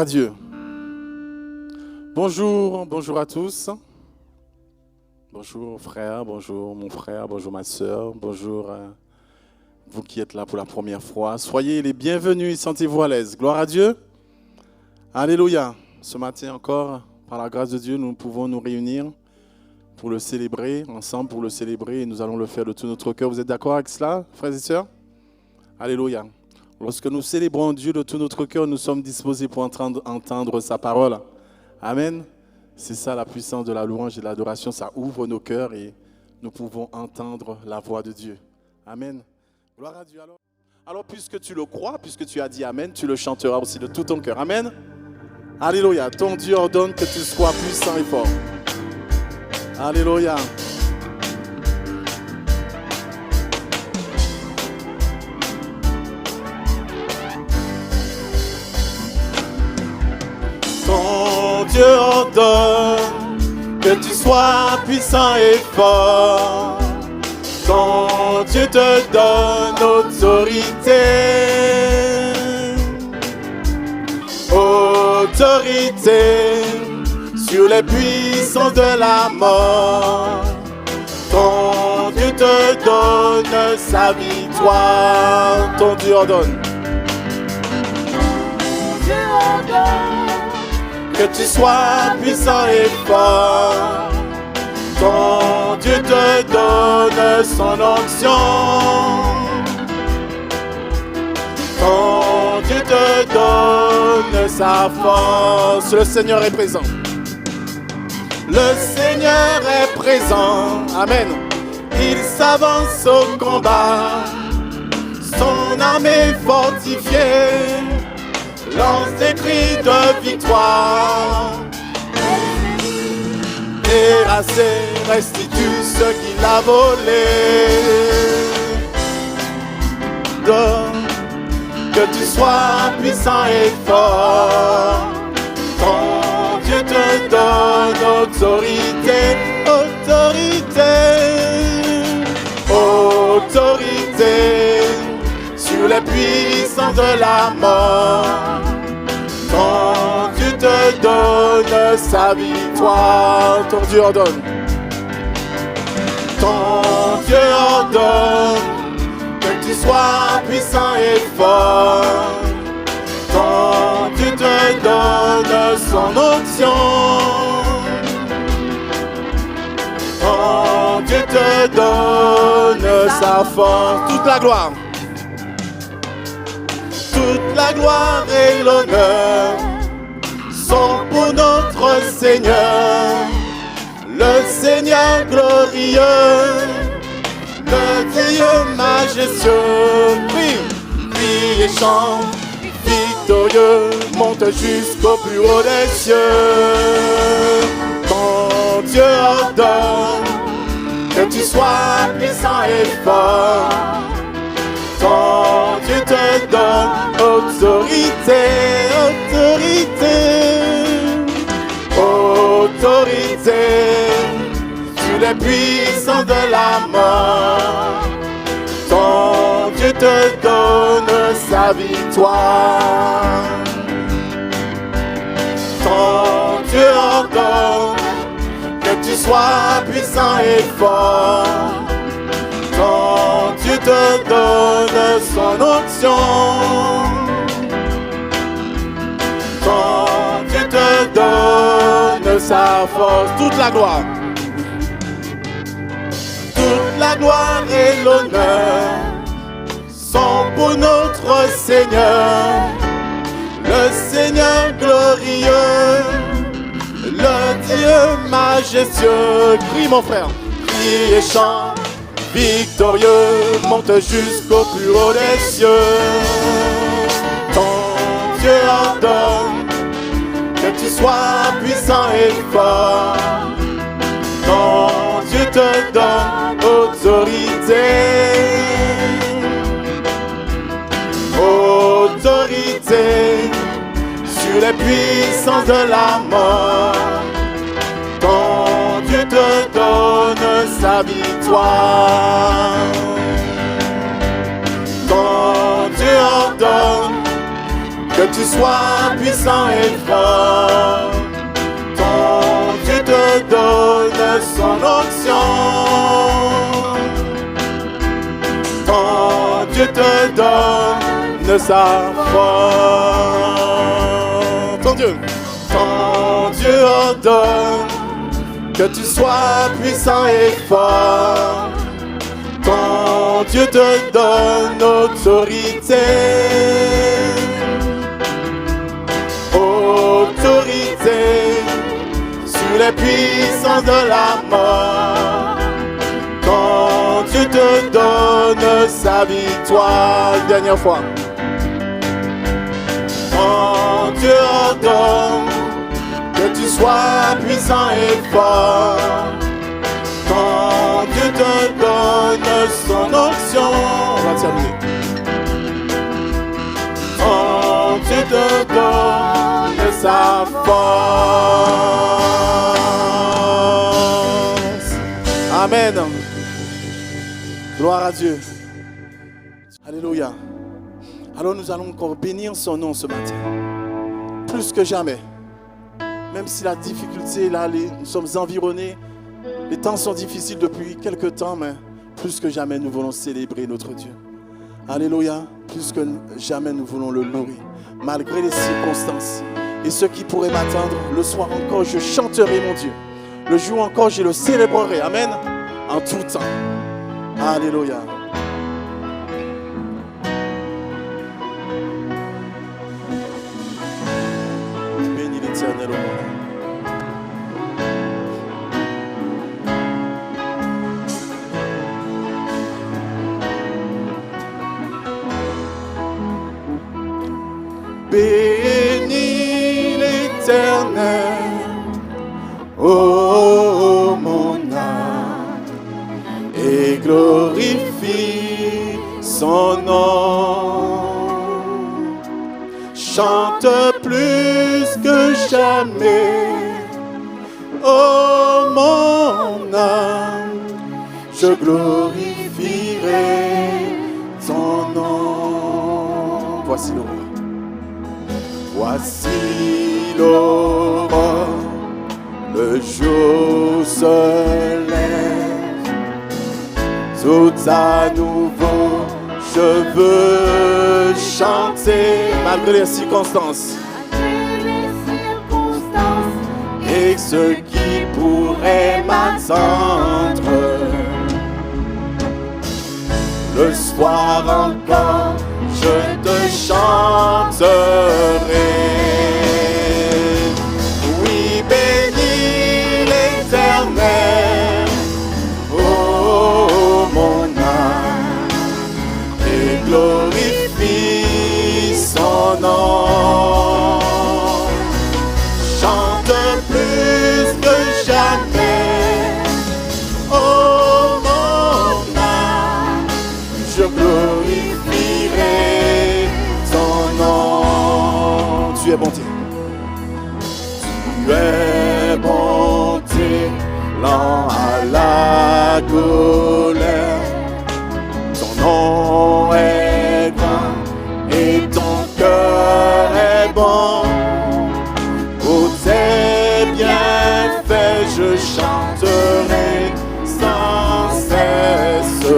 à Dieu. Bonjour, bonjour à tous. Bonjour frère, bonjour mon frère, bonjour ma soeur, bonjour vous qui êtes là pour la première fois. Soyez les bienvenus, sentez-vous à l'aise. Gloire à Dieu. Alléluia. Ce matin encore, par la grâce de Dieu, nous pouvons nous réunir pour le célébrer, ensemble pour le célébrer, et nous allons le faire de tout notre cœur. Vous êtes d'accord avec cela, frères et sœurs? Alléluia. Lorsque nous célébrons Dieu de tout notre cœur, nous sommes disposés pour entendre sa parole. Amen. C'est ça la puissance de la louange et de l'adoration. Ça ouvre nos cœurs et nous pouvons entendre la voix de Dieu. Amen. Gloire à Dieu. Alors puisque tu le crois, puisque tu as dit Amen, tu le chanteras aussi de tout ton cœur. Amen. Alléluia. Ton Dieu ordonne que tu sois puissant et fort. Alléluia. Ton Dieu ordonne que tu sois puissant et fort. Ton Dieu te donne autorité. Autorité sur les puissants de la mort. Ton Dieu te donne sa victoire. Ton Dieu ordonne. Ton Dieu ordonne que tu sois puissant et fort. Ton Dieu te donne son onction. Ton Dieu te donne sa force. Le Seigneur est présent. Le Seigneur est présent. Amen. Il s'avance au combat. Son armée est fortifiée. Lance des cris de victoire. Terrassé, restitue ce qu'il a volé. Donne que tu sois puissant et fort. Ton Dieu te donne autorité, autorité, autorité sur les puissants de la mort. Ton Dieu te donne sa victoire. Ton Dieu ordonne. Ton Dieu ordonne que tu sois puissant et fort. Ton Dieu te donne son onction. Ton Dieu te donne sa force. Toute la gloire. Toute la gloire et l'honneur sont pour notre Seigneur, le Seigneur glorieux, le Dieu majestueux. Prie et chante, victorieux, monte jusqu'au plus haut des cieux. Ton Dieu ordonne que tu sois puissant et fort. Ton Dieu te donne autorité, autorité, autorité sur les puissants de la mort. Ton Dieu te donne sa victoire. Ton Dieu ordonne que tu sois puissant et fort. Ton Dieu te donne son onction. Ton Dieu te donne sa force. Toute la gloire. Toute la gloire et l'honneur sont pour notre Seigneur, le Seigneur glorieux, le Dieu majestueux. Crie mon frère, crie et chante. Victorieux, monte jusqu'au plus haut des cieux. Ton Dieu ordonne que tu sois puissant et fort. Ton Dieu te donne autorité. Autorité sur les puissances de la mort. Ton Dieu te donne sa victoire. Ton Dieu ordonne que Que tu sois puissant et fort, ton Dieu te donne son onction. Ton Dieu te donne sa force. Ton Dieu ordonne que tu sois puissant et fort. Ton Dieu te donne autorité. Sur les puissances de la mort, quand Dieu te donne sa victoire. Dernière fois. Quand Dieu ordonne que tu sois puissant et fort, quand Dieu te donne son onction. On va terminer. Quand Dieu te donne sa force. Amen. Gloire à Dieu. Alléluia. Alors nous allons encore bénir son nom ce matin. Plus que jamais. Même si la difficulté est là, nous sommes environnés. Les temps sont difficiles depuis quelque temps, mais plus que jamais nous voulons célébrer notre Dieu. Alléluia. Plus que jamais nous voulons le louer. Malgré les circonstances. Et ceux qui pourraient m'attendre, le soir encore, je chanterai mon Dieu. Le jour encore, je le célébrerai. Amen. En tout temps. Alléluia. Bénis l'Éternel au monde. Bénis l'Éternel, ô mon âme, et glorifie son nom. Chante plus que jamais, ô mon âme, je glorifierai ton nom. Voici le roi. Voici l'aurore, le jour se lève, tout à nouveau je veux chanter malgré les circonstances et ce qui pourrait m'attendre. Le soir encore je te chanterai. Oui, bénis l'Éternel, ô mon âme, et glorifie son nom. Chante plus que jamais, ô mon âme, je glorifierai ton nom. Tu es bonté. Tu es bonté, lent à la colère. Ton nom est grand et ton cœur est bon. Pour tes bienfaits, je chanterai sans cesse.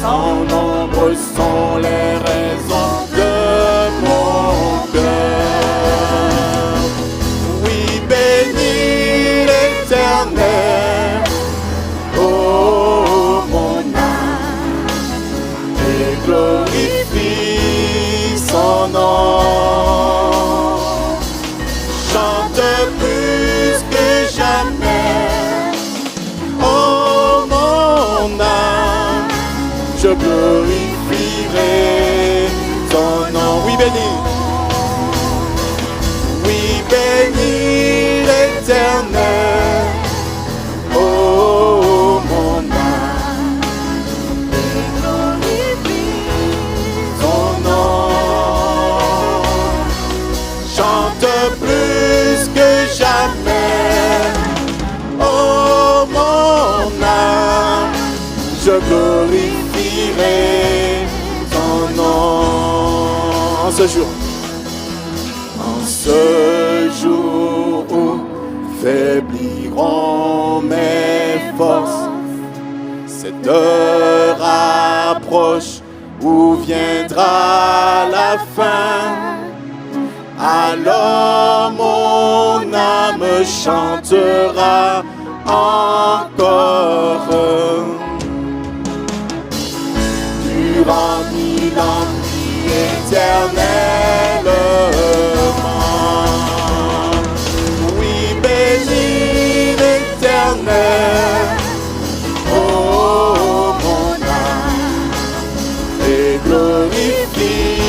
Sans nombre sont les raisons de mon cœur. Oui, bénis l'Éternel, ô mon âme, et glorifie son nom. Chante plus que jamais, ô mon âme, je glorifierai ton nom. Oui, bénis. Oui, bénis l'Éternel, ô mon âme, et glorifie ton nom. Chante plus que jamais, ô mon âme, je glorifie ton nom. ce jour. En ce jour où faibliront mes forces, cette heure approche où viendra la fin. Alors mon âme chantera encore. Durant 1000 ans, éternellement. Oui, bénis l'Éternel, oh mon âme, et glorifie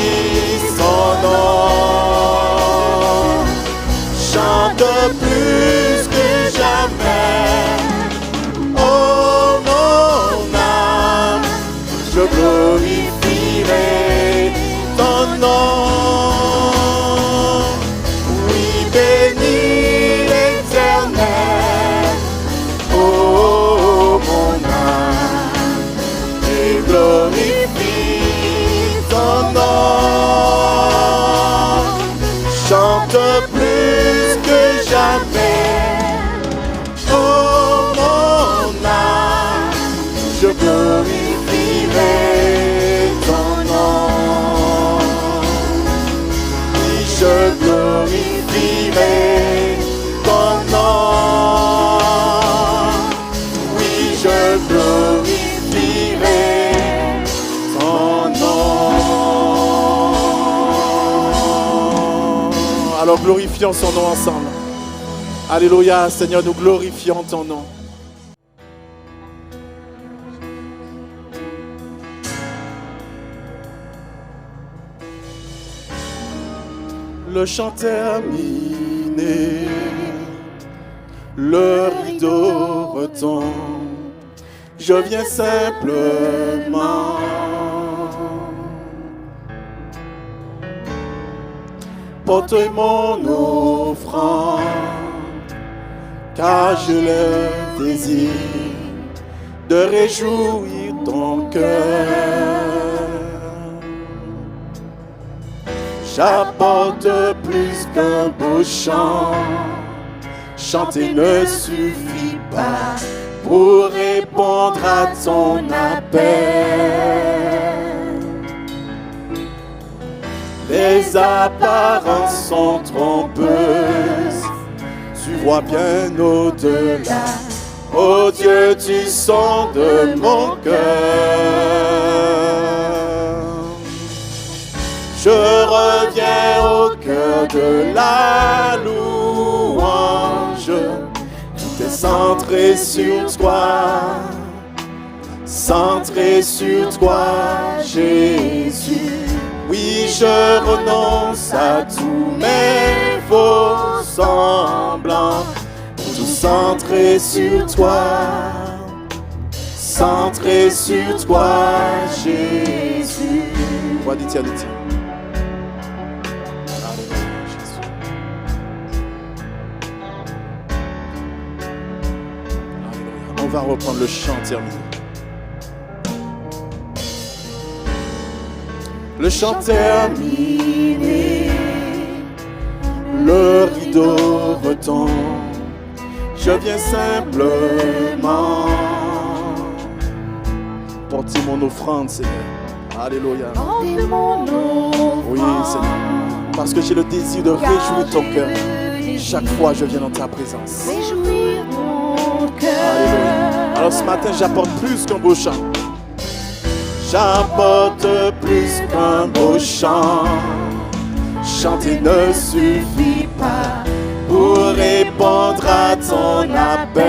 son nom. Chante plus que jamais, oh mon âme, je glorifierai ton nom. Oui, bénis l'Éternel, oh mon âme, et glorifie ton nom. Chante plus que jamais, oh mon âme, je glorifierai ton nom. Oui, je glorifierai ton nom. Oui, je glorifierai ton nom. Alors glorifions son nom ensemble. Alléluia, Seigneur, nous glorifions ton nom. Le chant terminé, le rideau retombe, je viens simplement porter mon offrande, car je le désir de réjouir ton cœur. J'apporte plus qu'un beau chant, chanter ne suffit pas pour répondre à ton appel. Les apparences sont trompeuses, tu vois bien au-delà. Oh Dieu, tu sondes mon cœur. Je reviens au cœur de la louange. Tout est centré sur toi, centré sur toi, Jésus. Oui, je renonce à tous mes faux semblants. Tout centré sur toi, centré sur toi, Jésus. Voix d'éternité. On va reprendre le chant terminé. Le chant terminé, le rideau retombe, je viens simplement porter mon offrande, Seigneur. Alléluia. Oui, Seigneur. Parce que j'ai le désir de réjouir ton cœur. Chaque fois je viens dans ta présence. Alléluia. Alors ce matin, j'apporte plus qu'un beau chant. J'apporte plus qu'un beau chant. Chanter ne suffit pas pour répondre à ton appel.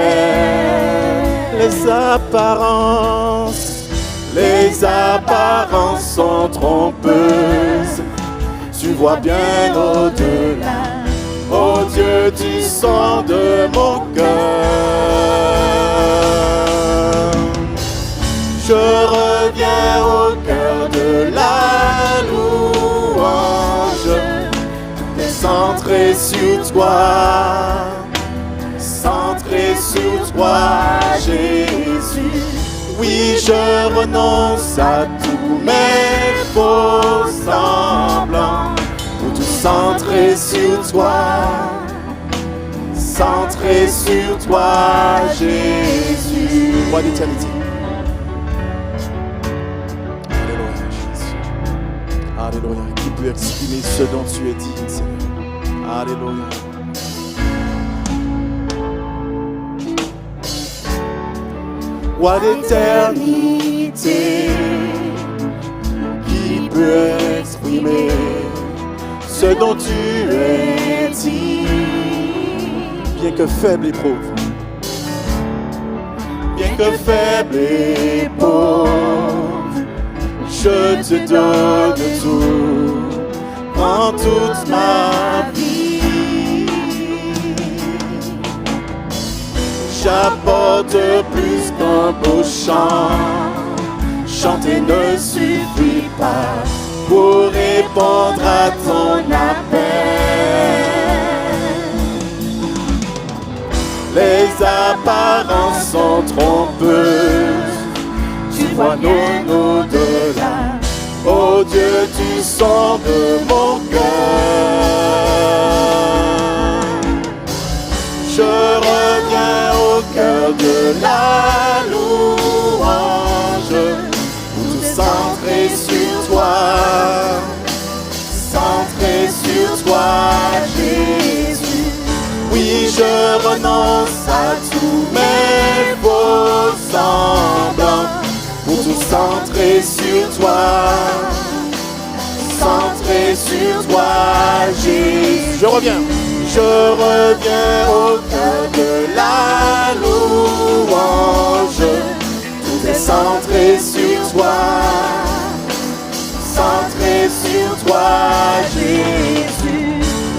Les apparences sont trompeuses. Tu vois bien au-delà. Oh Dieu, tu sondes mon cœur. Je reviens au cœur de la louange, centré sur toi, centré sur toi, Jésus. Oui, je renonce à tous mes faux semblants. centré sur toi, centré sur toi, Jésus. Roi d'éternité. Alléluia, Jésus. Alléluia. Qui peut exprimer ce dont tu es digne, Seigneur? Alléluia. Roi d'éternité, qui peut exprimer ce dont tu es digne, bien que faible et pauvre, bien que faible et pauvre, je te donne tout, prends toute ma vie. J'apporte plus qu'un beau chant, chanter ne suffit pas pour répondre à ton appel. Les apparences sont trompeuses, tu vois non au-delà. Oh Dieu, tu sondes mon cœur. Je reviens au cœur de la louange, tout centré sur toi, centré sur toi, Jésus. Oui, je renonce à tous mes faux semblants, pour tout centrer sur toi, centré sur toi, Jésus. Je reviens au cœur de la louange, tout est centré sur toi, centré sur toi, Jésus.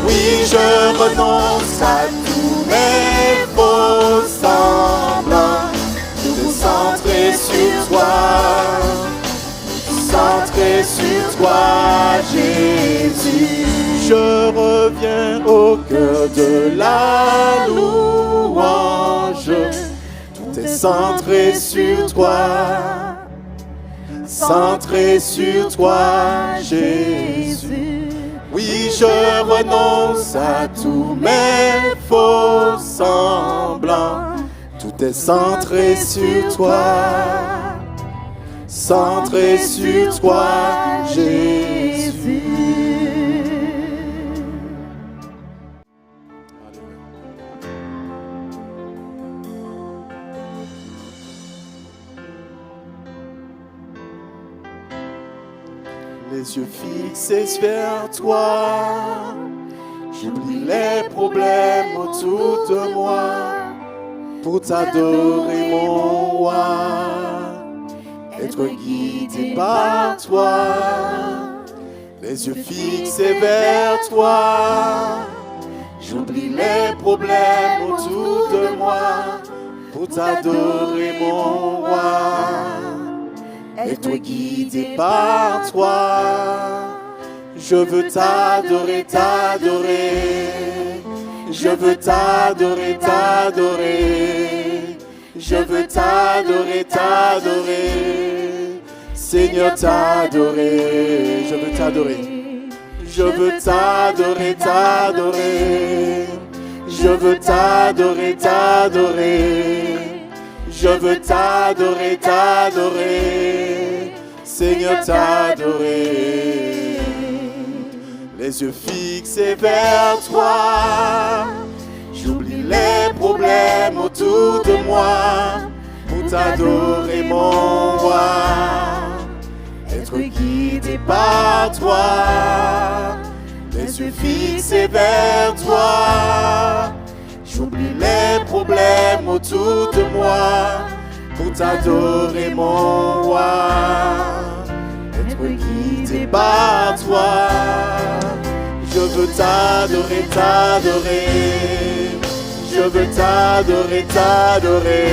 Oui, je renonce à tous mes faux semblants, tout est centré sur toi, centré sur toi, Jésus. Je reviens au cœur de la louange, tout est centré sur toi, centré sur toi, Jésus. Oui, je renonce à tous mes faux semblants, tout est centré sur toi, centré sur toi, Jésus. Les yeux fixés vers toi, j'oublie les problèmes autour de moi pour t'adorer, mon roi, être guidé par toi. Les yeux fixés vers toi, j'oublie les problèmes autour de moi pour t'adorer, mon roi, être guidé par toi. Je veux t'adorer, t'adorer. Je veux t'adorer, t'adorer. Je veux t'adorer, t'adorer. Seigneur, t'adorer. Je veux t'adorer. Je veux t'adorer, t'adorer. Je veux t'adorer, t'adorer. Je veux t'adorer, t'adorer. Seigneur, t'adorer. Les yeux fixés vers toi, j'oublie les problèmes autour de moi pour t'adorer, mon roi, être guidé par toi. Les yeux fixés vers toi, j'oublie les problèmes autour de moi pour t'adorer, mon roi, être guidé par toi. Je veux t'adorer, t'adorer. Je veux t'adorer, t'adorer.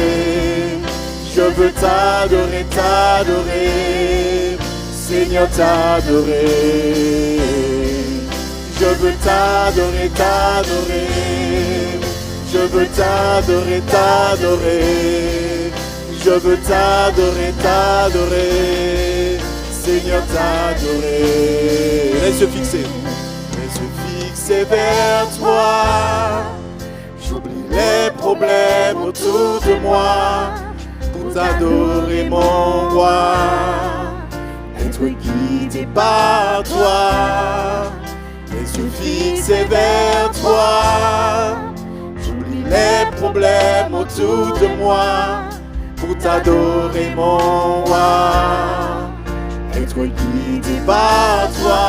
Je veux t'adorer, t'adorer. Seigneur, t'adorer. Je veux t'adorer, t'adorer. Je veux t'adorer, t'adorer. Je veux t'adorer, t'adorer. Seigneur, t'adorer. Les yeux fixés. Les yeux fixé vers toi. J'oublie les problèmes autour de moi pour t'adorer mon roi. Être guidé par toi, les yeux fixés vers toi. J'oublie les problèmes autour de moi pour t'adorer mon roi. Être guidé par toi.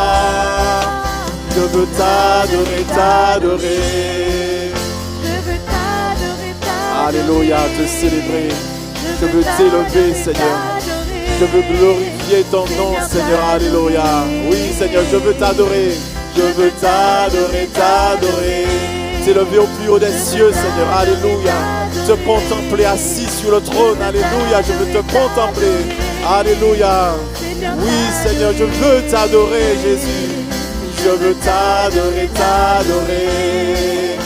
Je veux t'adorer, t'adorer. Je veux t'adorer, t'adorer. Alléluia, te célébrer. Je veux t'élever, Seigneur. Je veux glorifier ton nom, Seigneur. Alléluia. Oui, Seigneur, je veux t'adorer. Je veux t'adorer, t'adorer. T'élever au plus haut des cieux, Seigneur. Alléluia. Te contempler assis sur le trône. Alléluia. Je veux te contempler. Alléluia. Oui, Seigneur, je veux t'adorer, Jésus. Je veux t'adorer, t'adorer.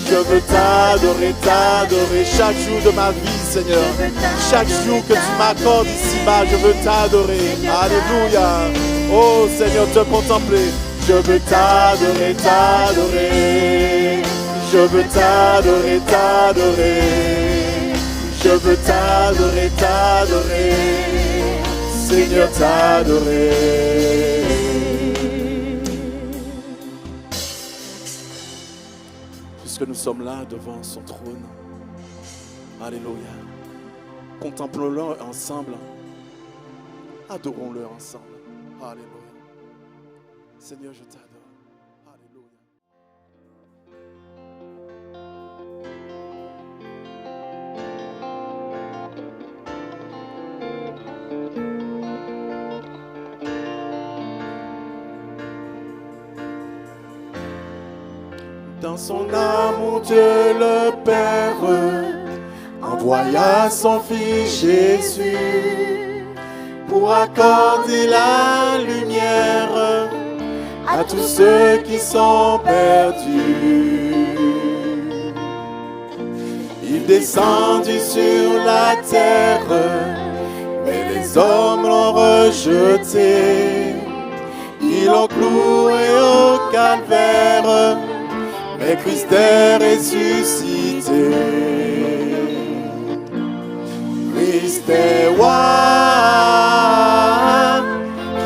Je veux t'adorer, t'adorer chaque jour de ma vie, Seigneur. Chaque jour que tu m'accordes ici-bas, je veux t'adorer. Alléluia. Oh, Seigneur, te contempler. Je veux t'adorer, t'adorer. Je veux t'adorer, t'adorer. Je veux t'adorer, t'adorer. Seigneur, t'adorer. Puisque nous sommes là devant son trône. Alléluia. Contemplons-le ensemble. Adorons-le ensemble. Alléluia. Seigneur, je t'adore. Alléluia. Dans son amour, Dieu le Père envoya son Fils Jésus pour accorder la lumière à tous ceux qui sont perdus. Il descendit sur la terre, mais les hommes l'ont rejeté. Ils l'ont cloué au calvaire, mais Christ est ressuscité. Christ est roi,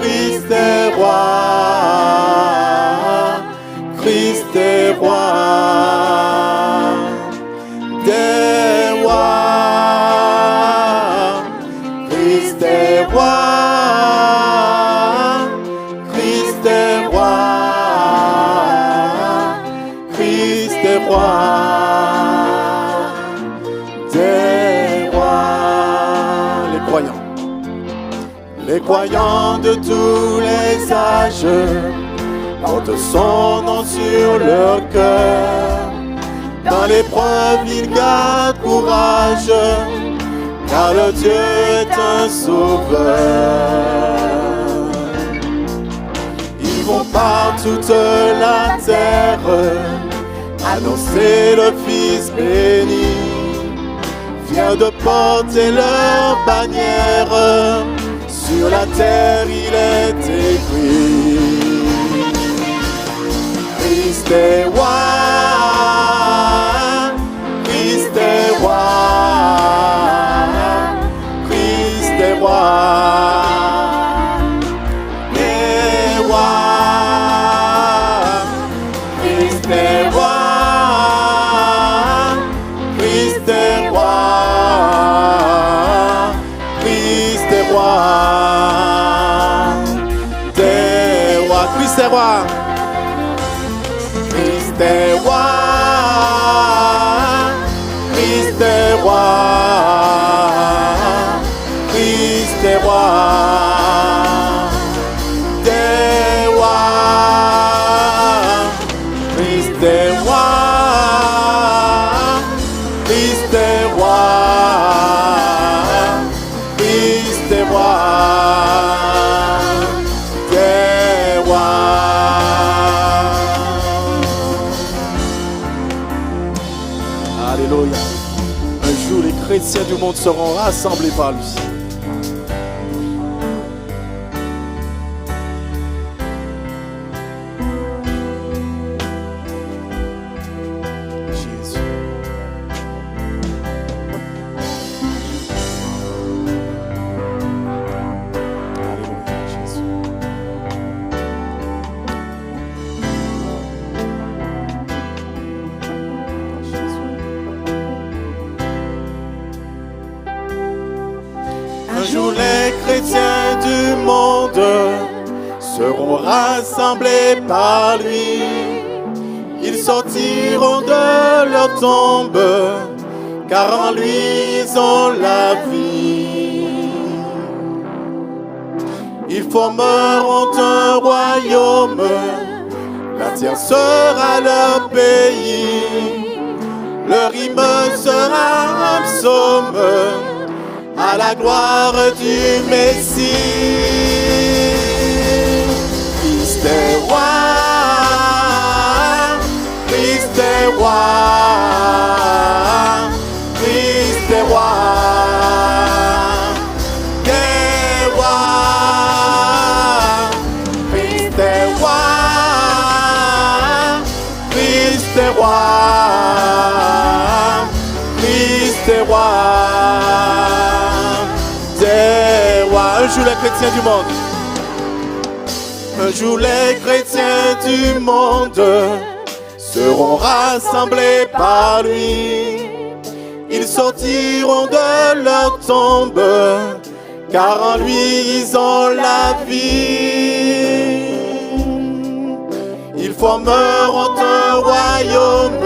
Christ est roi, Christ est roi, des rois. Christ est roi, Christ est roi, Christ est roi, des rois. Les croyants de tous les âges portent son nom sur leur cœur. Dans l'épreuve, ils gardent courage, car le Dieu est un sauveur. Ils vont par toute la terre annoncer le Fils béni, fiers de porter leur bannière. Sur la terre, il est écrit: Christ est roi, Christ est roi, Christ est roi, est roi, Christ est roi, Christ est roi, Christ est roi, des rois, Christ est roi. Christ est roi, Christ est roi, Christ est roi, des rois. Christ est roi, Christ est roi, Christ est roi, des rois. Alléluia. Un jour, les chrétiens du monde seront rassemblés par lui. jour les chrétiens du monde seront rassemblés par lui. Ils sortiront de leur tombe, car en lui ils ont la vie. Ils formeront un royaume, la terre sera leur pays. Leur hymne sera un psaume à la gloire du Messie. Christ est roi, Christ est roi, Christ est roi, est roi, Christ est roi, Christ est roi, Christ est roi. Un jour les chrétiens du monde, un jour les chrétiens du monde seront rassemblés par lui. Ils sortiront de leur tombe, car en lui ils ont la vie. Ils formeront un royaume,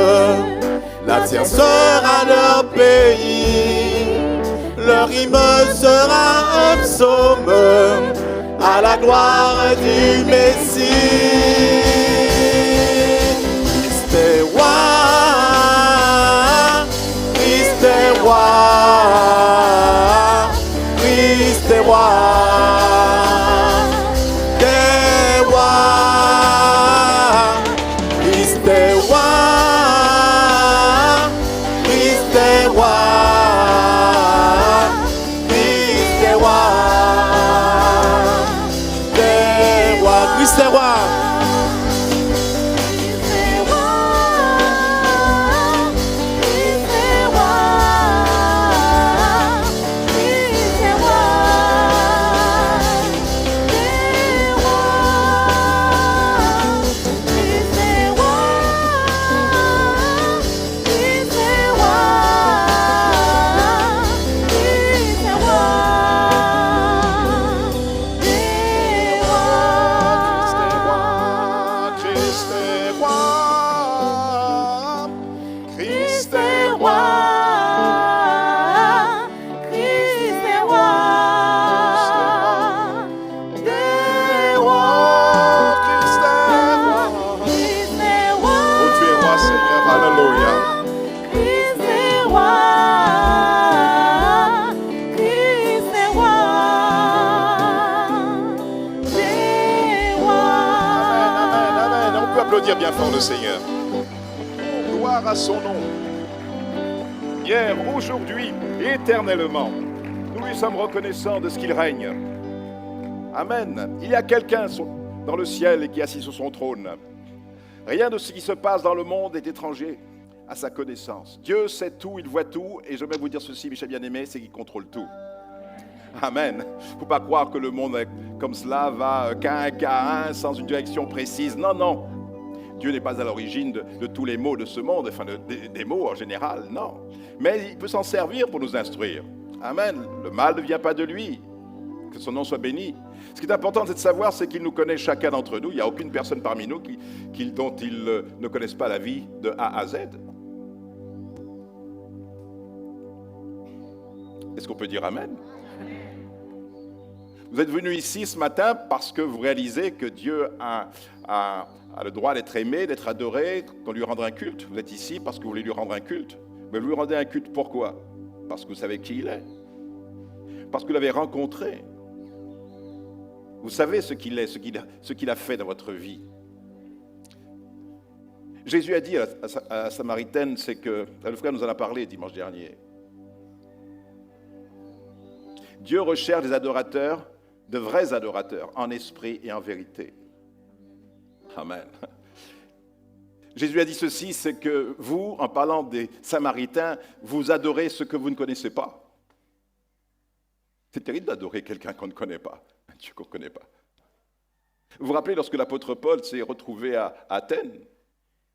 la terre sera leur pays. Leur hymne sera un psaume à la gloire du Messie. Christ est roi, Christ est roi, Christ est roi, est roi, Christ est roi, Christ est roi. Christ est roi. Dire bien fort le Seigneur. Gloire à son nom. Hier, aujourd'hui, éternellement, nous lui sommes reconnaissants de ce qu'il règne. Amen. Il y a quelqu'un dans le ciel et qui est assis sur son trône. Rien de ce qui se passe dans le monde est étranger à sa connaissance. Dieu sait tout, il voit tout, et je vais vous dire ceci, mes chers bien-aimés, c'est qu'il contrôle tout. Amen. Il ne faut pas croire que le monde comme cela va qu'un à un, sans une direction précise. Non, non. Dieu n'est pas à l'origine de tous les maux de ce monde, enfin des maux en général, non. Mais il peut s'en servir pour nous instruire. Amen. Le mal ne vient pas de lui. Que son nom soit béni. Ce qui est important, c'est de savoir, c'est qu'il nous connaît chacun d'entre nous. Il n'y a aucune personne parmi nous dont il ne connaisse pas la vie de A à Z. Est-ce qu'on peut dire Amen? Vous êtes venus ici ce matin parce que vous réalisez que Dieu a le droit d'être aimé, d'être adoré, qu'on lui rende un culte. Vous êtes ici parce que vous voulez lui rendre un culte. Mais vous lui rendez un culte pourquoi? Parce que vous savez qui il est. Parce que vous l'avez rencontré. Vous savez ce qu'il est, ce qu'il a fait dans votre vie. Jésus a dit à la Samaritaine, c'est que, le frère nous en a parlé dimanche dernier. Dieu recherche des adorateurs, de vrais adorateurs, en esprit et en vérité. Amen. Jésus a dit ceci, c'est que vous, en parlant des Samaritains, vous adorez ce que vous ne connaissez pas. C'est terrible d'adorer quelqu'un qu'on ne connaît pas, un Dieu qu'on ne connaît pas. Vous vous rappelez lorsque l'apôtre Paul s'est retrouvé à Athènes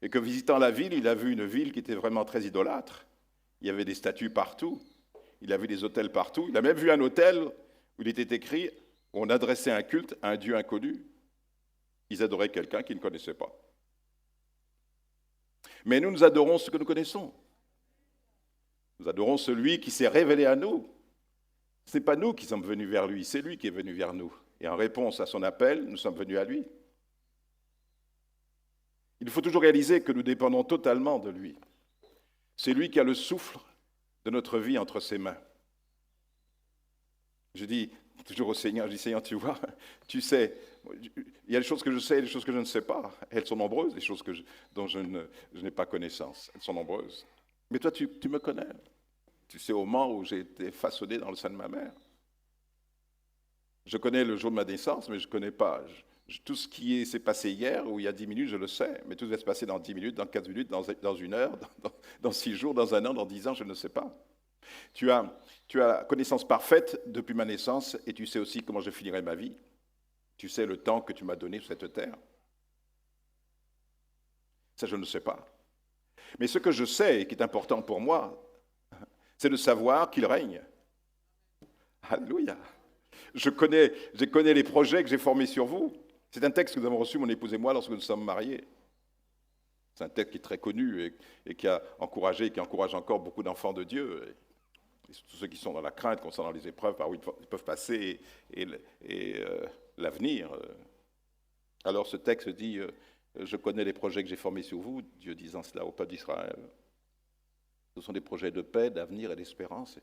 et que visitant la ville, il a vu une ville qui était vraiment très idolâtre. Il y avait des statues partout, il a vu des autels partout, il a même vu un autel où il était écrit, où on adressait un culte à un Dieu inconnu. Ils adoraient quelqu'un qu'ils ne connaissaient pas. Mais nous adorons ce que nous connaissons. Nous adorons celui qui s'est révélé à nous. Ce n'est pas nous qui sommes venus vers lui, c'est lui qui est venu vers nous. Et en réponse à son appel, nous sommes venus à lui. Il faut toujours réaliser que nous dépendons totalement de lui. C'est lui qui a le souffle de notre vie entre ses mains. Je dis toujours au Seigneur, je dis Seigneur, tu vois, tu sais, il y a des choses que je sais et des choses que je ne sais pas. Elles sont nombreuses, les choses dont je n'ai pas connaissance. Elles sont nombreuses. Mais toi, tu me connais. Tu sais au moment où j'ai été façonné dans le sein de ma mère. Je connais le jour de ma naissance, mais je ne connais pas. Tout ce qui s'est passé hier ou il y a 10 minutes, je le sais. Mais tout va se passer dans 10 minutes, dans 15 minutes, dans 1 heure, dans 6 jours, dans 1 an, dans 10 ans, je ne sais pas. Tu as la connaissance parfaite depuis ma naissance et tu sais aussi comment je finirai ma vie. Tu sais le temps que tu m'as donné sur cette terre. Ça, je ne sais pas. Mais ce que je sais et qui est important pour moi, c'est de savoir qu'il règne. Alléluia. Je connais les projets que j'ai formés sur vous. C'est un texte que nous avons reçu, mon épouse et moi, lorsque nous sommes mariés. C'est un texte qui est très connu et qui a encouragé et qui encourage encore beaucoup d'enfants de Dieu. Et tous ceux qui sont dans la crainte concernant les épreuves par où ils peuvent passer et l'avenir. Alors ce texte dit, je connais les projets que j'ai formés sur vous, Dieu disant cela au peuple d'Israël. Ce sont des projets de paix, d'avenir et d'espérance.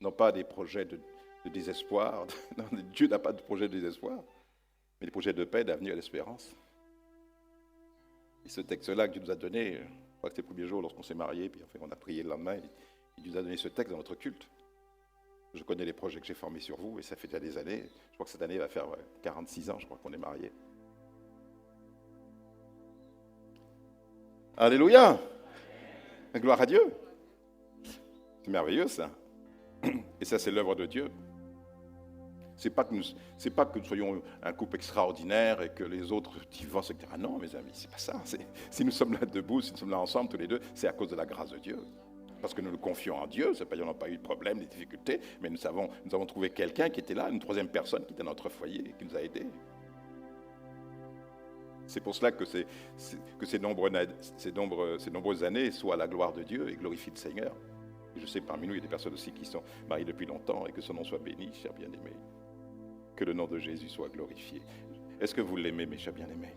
Non pas des projets de désespoir. Non, Dieu n'a pas de projet de désespoir, mais des projets de paix, d'avenir et d'espérance. Et ce texte-là que Dieu nous a donné, je crois que c'était le premier jour lorsqu'on s'est mariés, puis enfin, on a prié le lendemain, il nous a donné ce texte dans notre culte. Je connais les projets que j'ai formés sur vous, et ça fait déjà des années. Je crois que cette année va faire 46 ans, je crois qu'on est mariés. Alléluia! Gloire à Dieu! C'est merveilleux ça. Et ça, c'est l'œuvre de Dieu. C'est pas que nous soyons un couple extraordinaire et que les autres divorcent, etc. Non, mes amis, c'est pas ça. Si nous sommes là debout, si nous sommes là ensemble tous les deux, c'est à cause de la grâce de Dieu. Parce que nous le confions en Dieu, c'est pas qu'on n'a pas eu de problème, des difficultés, mais nous avons trouvé quelqu'un qui était là, une troisième personne qui était dans notre foyer et qui nous a aidés. C'est pour cela que ces nombreuses années soient à la gloire de Dieu et glorifient le Seigneur. Et je sais parmi nous, il y a des personnes aussi qui sont mariées depuis longtemps et que son nom soit béni, chers bien-aimés. Que le nom de Jésus soit glorifié. Est-ce que vous l'aimez, mes chers bien-aimés?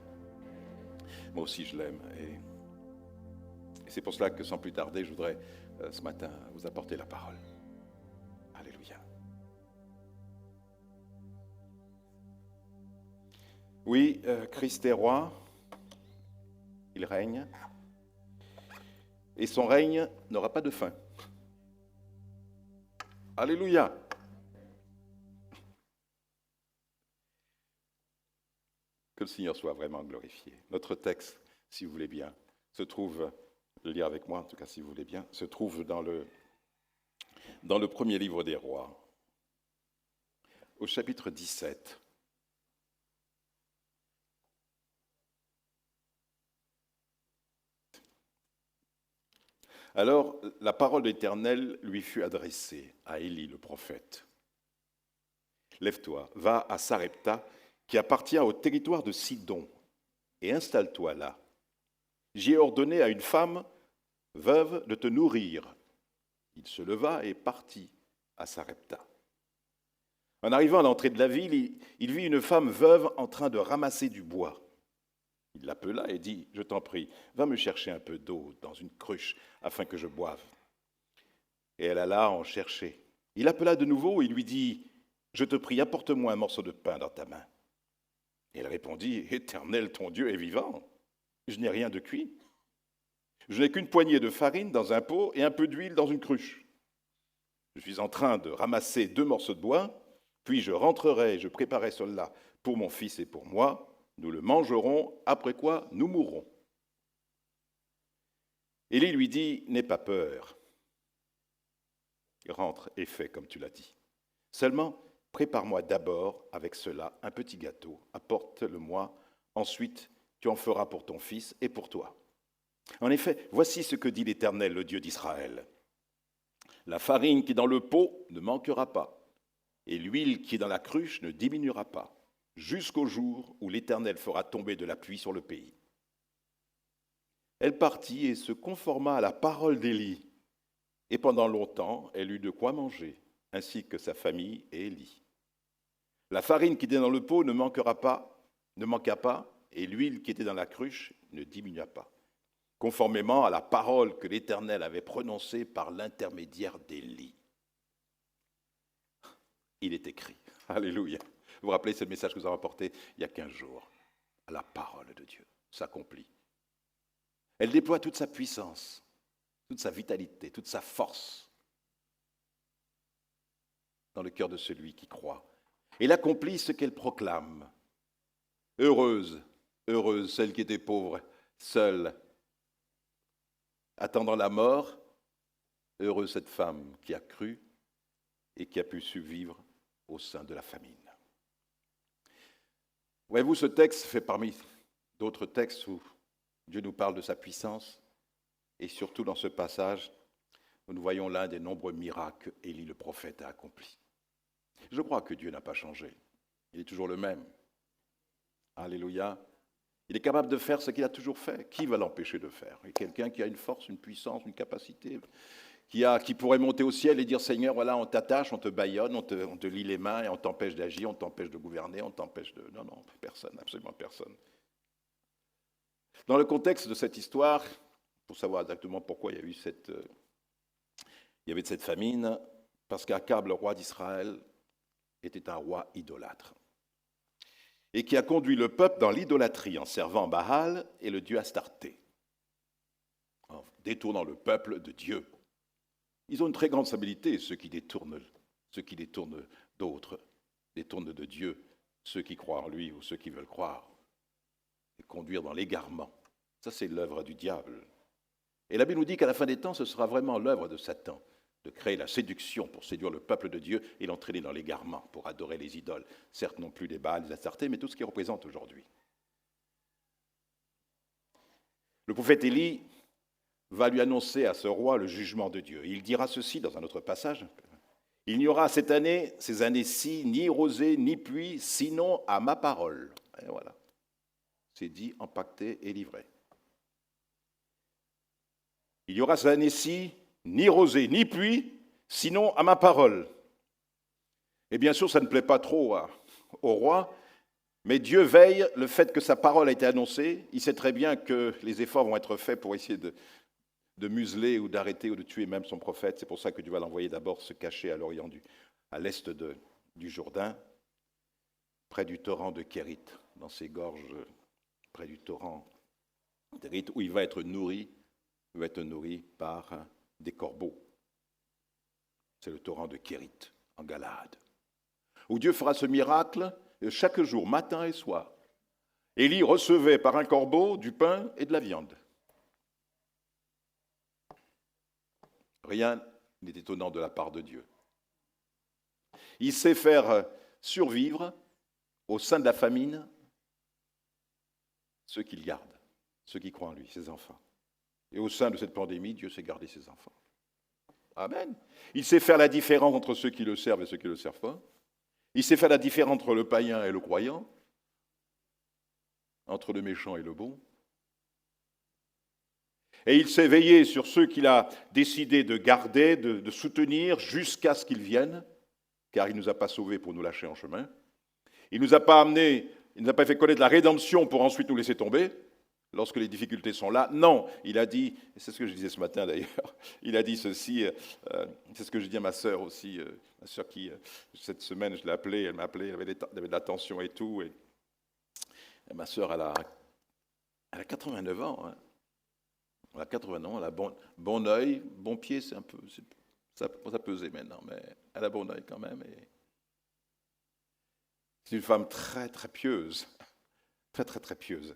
Moi aussi, je l'aime. Et c'est pour cela que, sans plus tarder, je voudrais ce matin vous apporter la parole. Alléluia. Oui, Christ est roi. Il règne. Et son règne n'aura pas de fin. Alléluia. Que le Seigneur soit vraiment glorifié. Notre texte, si vous voulez bien, se trouve, lire avec moi en tout cas si vous voulez bien, se trouve dans le premier livre des rois, au chapitre 17. Alors, la parole de l'Éternel lui fut adressée à Élie, le prophète. Lève-toi, va à Sarepta, qui appartient au territoire de Sidon, et installe-toi là. J'y ai ordonné à une femme veuve de te nourrir. Il se leva et partit à Sarepta. En arrivant à l'entrée de la ville, il vit une femme veuve en train de ramasser du bois. Il l'appela et dit, « Je t'en prie, va me chercher un peu d'eau dans une cruche afin que je boive. » Et elle alla en chercher. Il appela de nouveau et lui dit, « Je te prie, apporte-moi un morceau de pain dans ta main. » Et elle répondit, « Éternel, ton Dieu est vivant. Je n'ai rien de cuit. Je n'ai qu'une poignée de farine dans un pot et un peu d'huile dans une cruche. Je suis en train de ramasser 2 morceaux de bois, puis je rentrerai et je préparerai cela pour mon fils et pour moi. Nous le mangerons, après quoi nous mourrons. » Élie lui dit, « N'aie pas peur. Rentre et fais comme tu l'as dit. Seulement, prépare-moi d'abord avec cela un petit gâteau, apporte-le-moi, ensuite tu en feras pour ton fils et pour toi. En effet, voici ce que dit l'Éternel, le Dieu d'Israël. La farine qui est dans le pot ne manquera pas, et l'huile qui est dans la cruche ne diminuera pas, jusqu'au jour où l'Éternel fera tomber de la pluie sur le pays. » Elle partit et se conforma à la parole d'Élie. Et pendant longtemps, elle eut de quoi manger, ainsi que sa famille et Élie. La farine qui était dans le pot ne manqua pas, et l'huile qui était dans la cruche ne diminua pas, conformément à la parole que l'Éternel avait prononcée par l'intermédiaire d'Élie. Il est écrit. Alléluia. Vous vous rappelez ce message que nous avons apporté il y a 15 jours. La parole de Dieu s'accomplit. Elle déploie toute sa puissance, toute sa vitalité, toute sa force dans le cœur de celui qui croit. Elle accomplit ce qu'elle proclame. Heureuse, heureuse celle qui était pauvre, seule, attendant la mort. Heureuse cette femme qui a cru et qui a pu survivre au sein de la famine. Voyez-vous, ce texte fait parmi d'autres textes où Dieu nous parle de sa puissance, et surtout dans ce passage, nous voyons l'un des nombreux miracles qu'Élie le prophète a accomplis. Je crois que Dieu n'a pas changé. Il est toujours le même. Alléluia. Il est capable de faire ce qu'il a toujours fait. Qui va l'empêcher de faire? Et quelqu'un qui a une force, une puissance, une capacité, qui pourrait monter au ciel et dire « Seigneur, voilà, on t'attache, on te bâillonne, on te lie les mains et on t'empêche d'agir, on t'empêche de gouverner, on t'empêche de... » Non, non, personne, absolument personne. Dans le contexte de cette histoire, pour savoir exactement pourquoi il y avait cette famine, parce qu'Akab, le roi d'Israël, était un roi idolâtre, et qui a conduit le peuple dans l'idolâtrie en servant Baal et le dieu Astarté, en détournant le peuple de Dieu. Ils ont une très grande stabilité, ceux qui détournent d'autres, détournent de Dieu, ceux qui croient en lui ou ceux qui veulent croire, et conduire dans l'égarement. Ça, c'est l'œuvre du diable. Et la Bible nous dit qu'à la fin des temps, ce sera vraiment l'œuvre de Satan, de créer la séduction pour séduire le peuple de Dieu et l'entraîner dans l'égarement pour adorer les idoles. Certes, non plus des Baals, des Astartés, mais tout ce qui représente aujourd'hui. Le prophète Élie va lui annoncer à ce roi le jugement de Dieu. Il dira ceci dans un autre passage. « Il n'y aura cette année, ces années-ci, ni rosée, ni pluie, sinon à ma parole. » Et voilà. C'est dit, empaqueté et livré. Il y aura cette année-ci, ni rosée, ni pluie, sinon à ma parole. Et bien sûr, ça ne plaît pas trop au roi, mais Dieu veille le fait que sa parole a été annoncée. Il sait très bien que les efforts vont être faits pour essayer de museler ou d'arrêter ou de tuer même son prophète. C'est pour ça que Dieu va l'envoyer d'abord se cacher à l'est du Jourdain, près du torrent de Kérit, dans ses gorges, près du torrent de Kérit, où il va être nourri par des corbeaux. C'est le torrent de Kérit, en Galaad, où Dieu fera ce miracle chaque jour, matin et soir. Élie recevait par un corbeau du pain et de la viande. Rien n'est étonnant de la part de Dieu. Il sait faire survivre au sein de la famine ceux qu'il garde, ceux qui croient en lui, ses enfants. Et au sein de cette pandémie, Dieu sait garder ses enfants. Amen. Il sait faire la différence entre ceux qui le servent et ceux qui ne le servent pas. Il sait faire la différence entre le païen et le croyant, entre le méchant et le bon. Et il sait veiller sur ceux qu'il a décidé de garder, de soutenir jusqu'à ce qu'ils viennent, car il ne nous a pas sauvés pour nous lâcher en chemin. Il ne nous a pas amenés, il ne nous a pas fait connaître la rédemption pour ensuite nous laisser tomber lorsque les difficultés sont là. Non, il a dit, et c'est ce que je disais ce matin d'ailleurs, il a dit ceci, c'est ce que je dis à ma sœur aussi, ma sœur qui, cette semaine, je l'ai appelée, elle m'a appelé, elle avait de la tension et tout, et ma sœur, elle a 89 ans, hein. Elle a 80 ans, elle a bon œil, bon pied, c'est un peu, ça pesait maintenant, mais elle a bon œil quand même. Et c'est une femme très, très pieuse, très, très, très pieuse.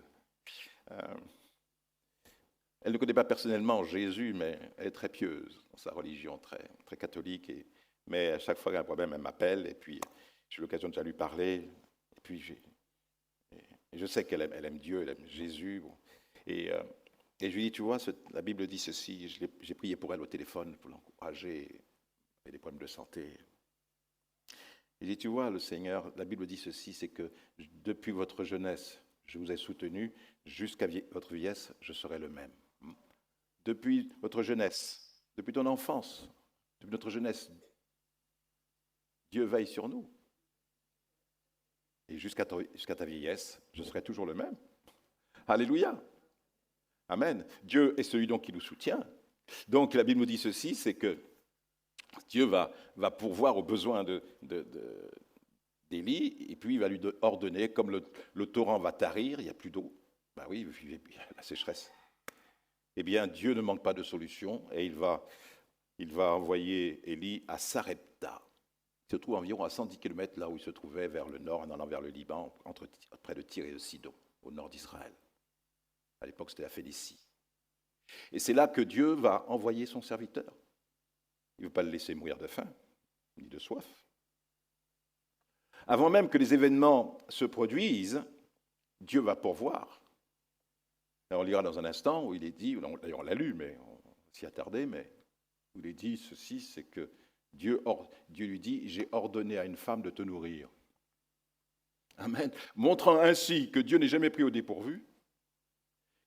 Elle ne connaît pas personnellement Jésus, mais elle est très pieuse dans sa religion, très, très catholique. Mais à chaque fois qu'il y a un problème, elle m'appelle, et puis j'ai eu l'occasion de déjà lui parler. Et puis je sais qu'elle aime Dieu, elle aime Jésus. Bon. Et je lui dis, tu vois, la Bible dit ceci, j'ai prié pour elle au téléphone pour l'encourager, elle a des problèmes de santé. Il dit, tu vois, le Seigneur, la Bible dit ceci, c'est que depuis votre jeunesse, je vous ai soutenu, jusqu'à votre vieillesse, je serai le même. Depuis votre jeunesse, depuis ton enfance, depuis notre jeunesse, Dieu veille sur nous. Et jusqu'à ta vieillesse, je serai toujours le même. Alléluia. Amen. Dieu est celui donc qui nous soutient. Donc la Bible nous dit ceci, c'est que Dieu va pourvoir aux besoins d'Élie, et puis il va lui ordonner, comme le torrent va tarir, il n'y a plus d'eau. Ben oui, il y a la sécheresse. Eh bien, Dieu ne manque pas de solution, et il va envoyer Élie à Sarepta. Il se trouve environ à 110 km là où il se trouvait, vers le nord, en allant vers le Liban, près de Tyr et de Sidon, au nord d'Israël. À l'époque, c'était la Phénicie. Et c'est là que Dieu va envoyer son serviteur. Il ne veut pas le laisser mourir de faim, ni de soif. Avant même que les événements se produisent, Dieu va pourvoir. Et on lira dans un instant où il est dit, d'ailleurs on l'a lu, mais on s'y attardait, mais où il est dit ceci, c'est que Dieu lui dit, j'ai ordonné à une femme de te nourrir. Amen. Montrant ainsi que Dieu n'est jamais pris au dépourvu,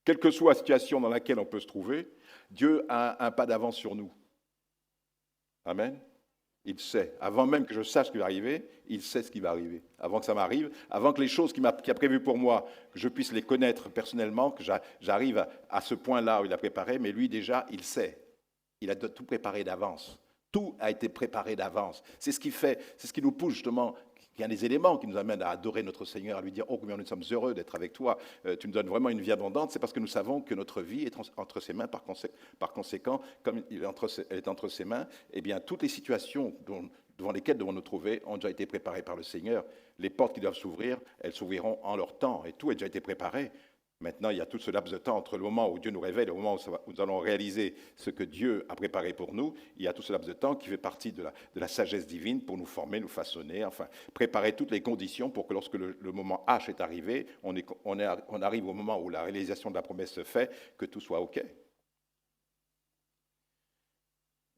quelle que soit la situation dans laquelle on peut se trouver, Dieu a un pas d'avance sur nous. Amen. Il sait. Avant même que je sache ce qui va arriver, il sait ce qui va arriver. Avant que ça m'arrive, avant que les choses qu'il a prévues pour moi, que je puisse les connaître personnellement, que j'arrive à ce point-là où il a préparé, mais lui déjà, il sait. Il a tout préparé d'avance. Tout a été préparé d'avance. C'est ce qui nous pousse justement. Il y a des éléments qui nous amènent à adorer notre Seigneur, à lui dire « Oh, combien nous sommes heureux d'être avec toi, tu nous donnes vraiment une vie abondante », c'est parce que nous savons que notre vie est entre ses mains, par conséquent, comme elle est entre ses mains, eh bien, toutes les situations devant lesquelles nous devons nous trouver ont déjà été préparées par le Seigneur. Les portes qui doivent s'ouvrir, elles s'ouvriront en leur temps, et tout a déjà été préparé. Maintenant, il y a tout ce laps de temps entre le moment où Dieu nous révèle et le moment où nous allons réaliser ce que Dieu a préparé pour nous. Il y a tout ce laps de temps qui fait partie de la sagesse divine pour nous former, nous façonner, enfin, préparer toutes les conditions pour que lorsque le moment H est arrivé, on arrive au moment où la réalisation de la promesse se fait, que tout soit OK.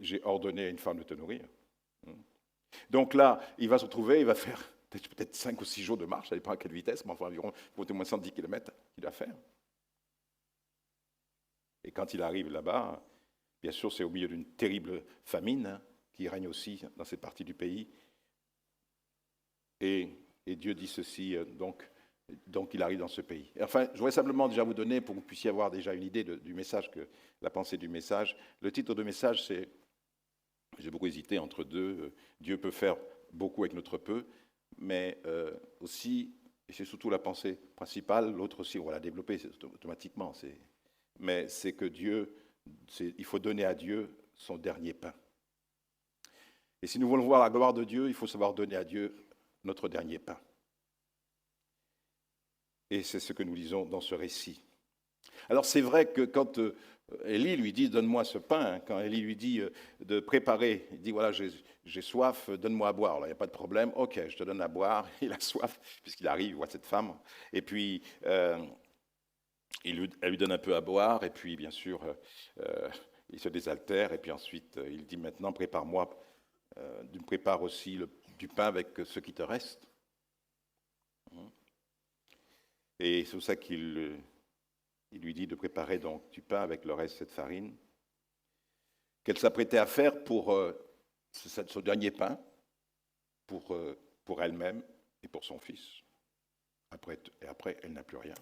J'ai ordonné à une femme de te nourrir. Donc là, il va se retrouver, il va faire peut-être 5 ou 6 jours de marche, ça dépend à quelle vitesse, mais enfin environ au moins 110 km qu'il doit faire. Et quand il arrive là-bas, bien sûr, c'est au milieu d'une terrible famine qui règne aussi dans cette partie du pays. Et Dieu dit ceci, donc il arrive dans ce pays. Et enfin, je voudrais simplement déjà vous donner, pour que vous puissiez avoir déjà une idée du message, la pensée du message. Le titre de message, c'est, j'ai beaucoup hésité entre deux, Dieu peut faire beaucoup avec notre peu, mais aussi, et c'est surtout la pensée principale, l'autre aussi, on va la développer automatiquement, mais c'est que Dieu, il faut donner à Dieu son dernier pain. Et si nous voulons voir la gloire de Dieu, il faut savoir donner à Dieu notre dernier pain. Et c'est ce que nous lisons dans ce récit. Alors c'est vrai que quand Élie lui dit « donne-moi ce pain », quand Élie lui dit de préparer, il dit « voilà, j'ai soif, donne-moi à boire ». Alors il n'y a pas de problème, « ok, je te donne à boire ». Il a soif, puisqu'il arrive, il voit cette femme. Et puis, elle lui donne un peu à boire, et puis bien sûr, il se désaltère, et puis ensuite, il dit « maintenant, prépare-moi, tu me prépares aussi du pain avec ce qui te reste ». Et c'est pour ça qu'il lui dit de préparer donc du pain avec le reste de cette farine, qu'elle s'apprêtait à faire pour ce dernier pain, pour elle-même et pour son fils. Après, elle n'a plus rien.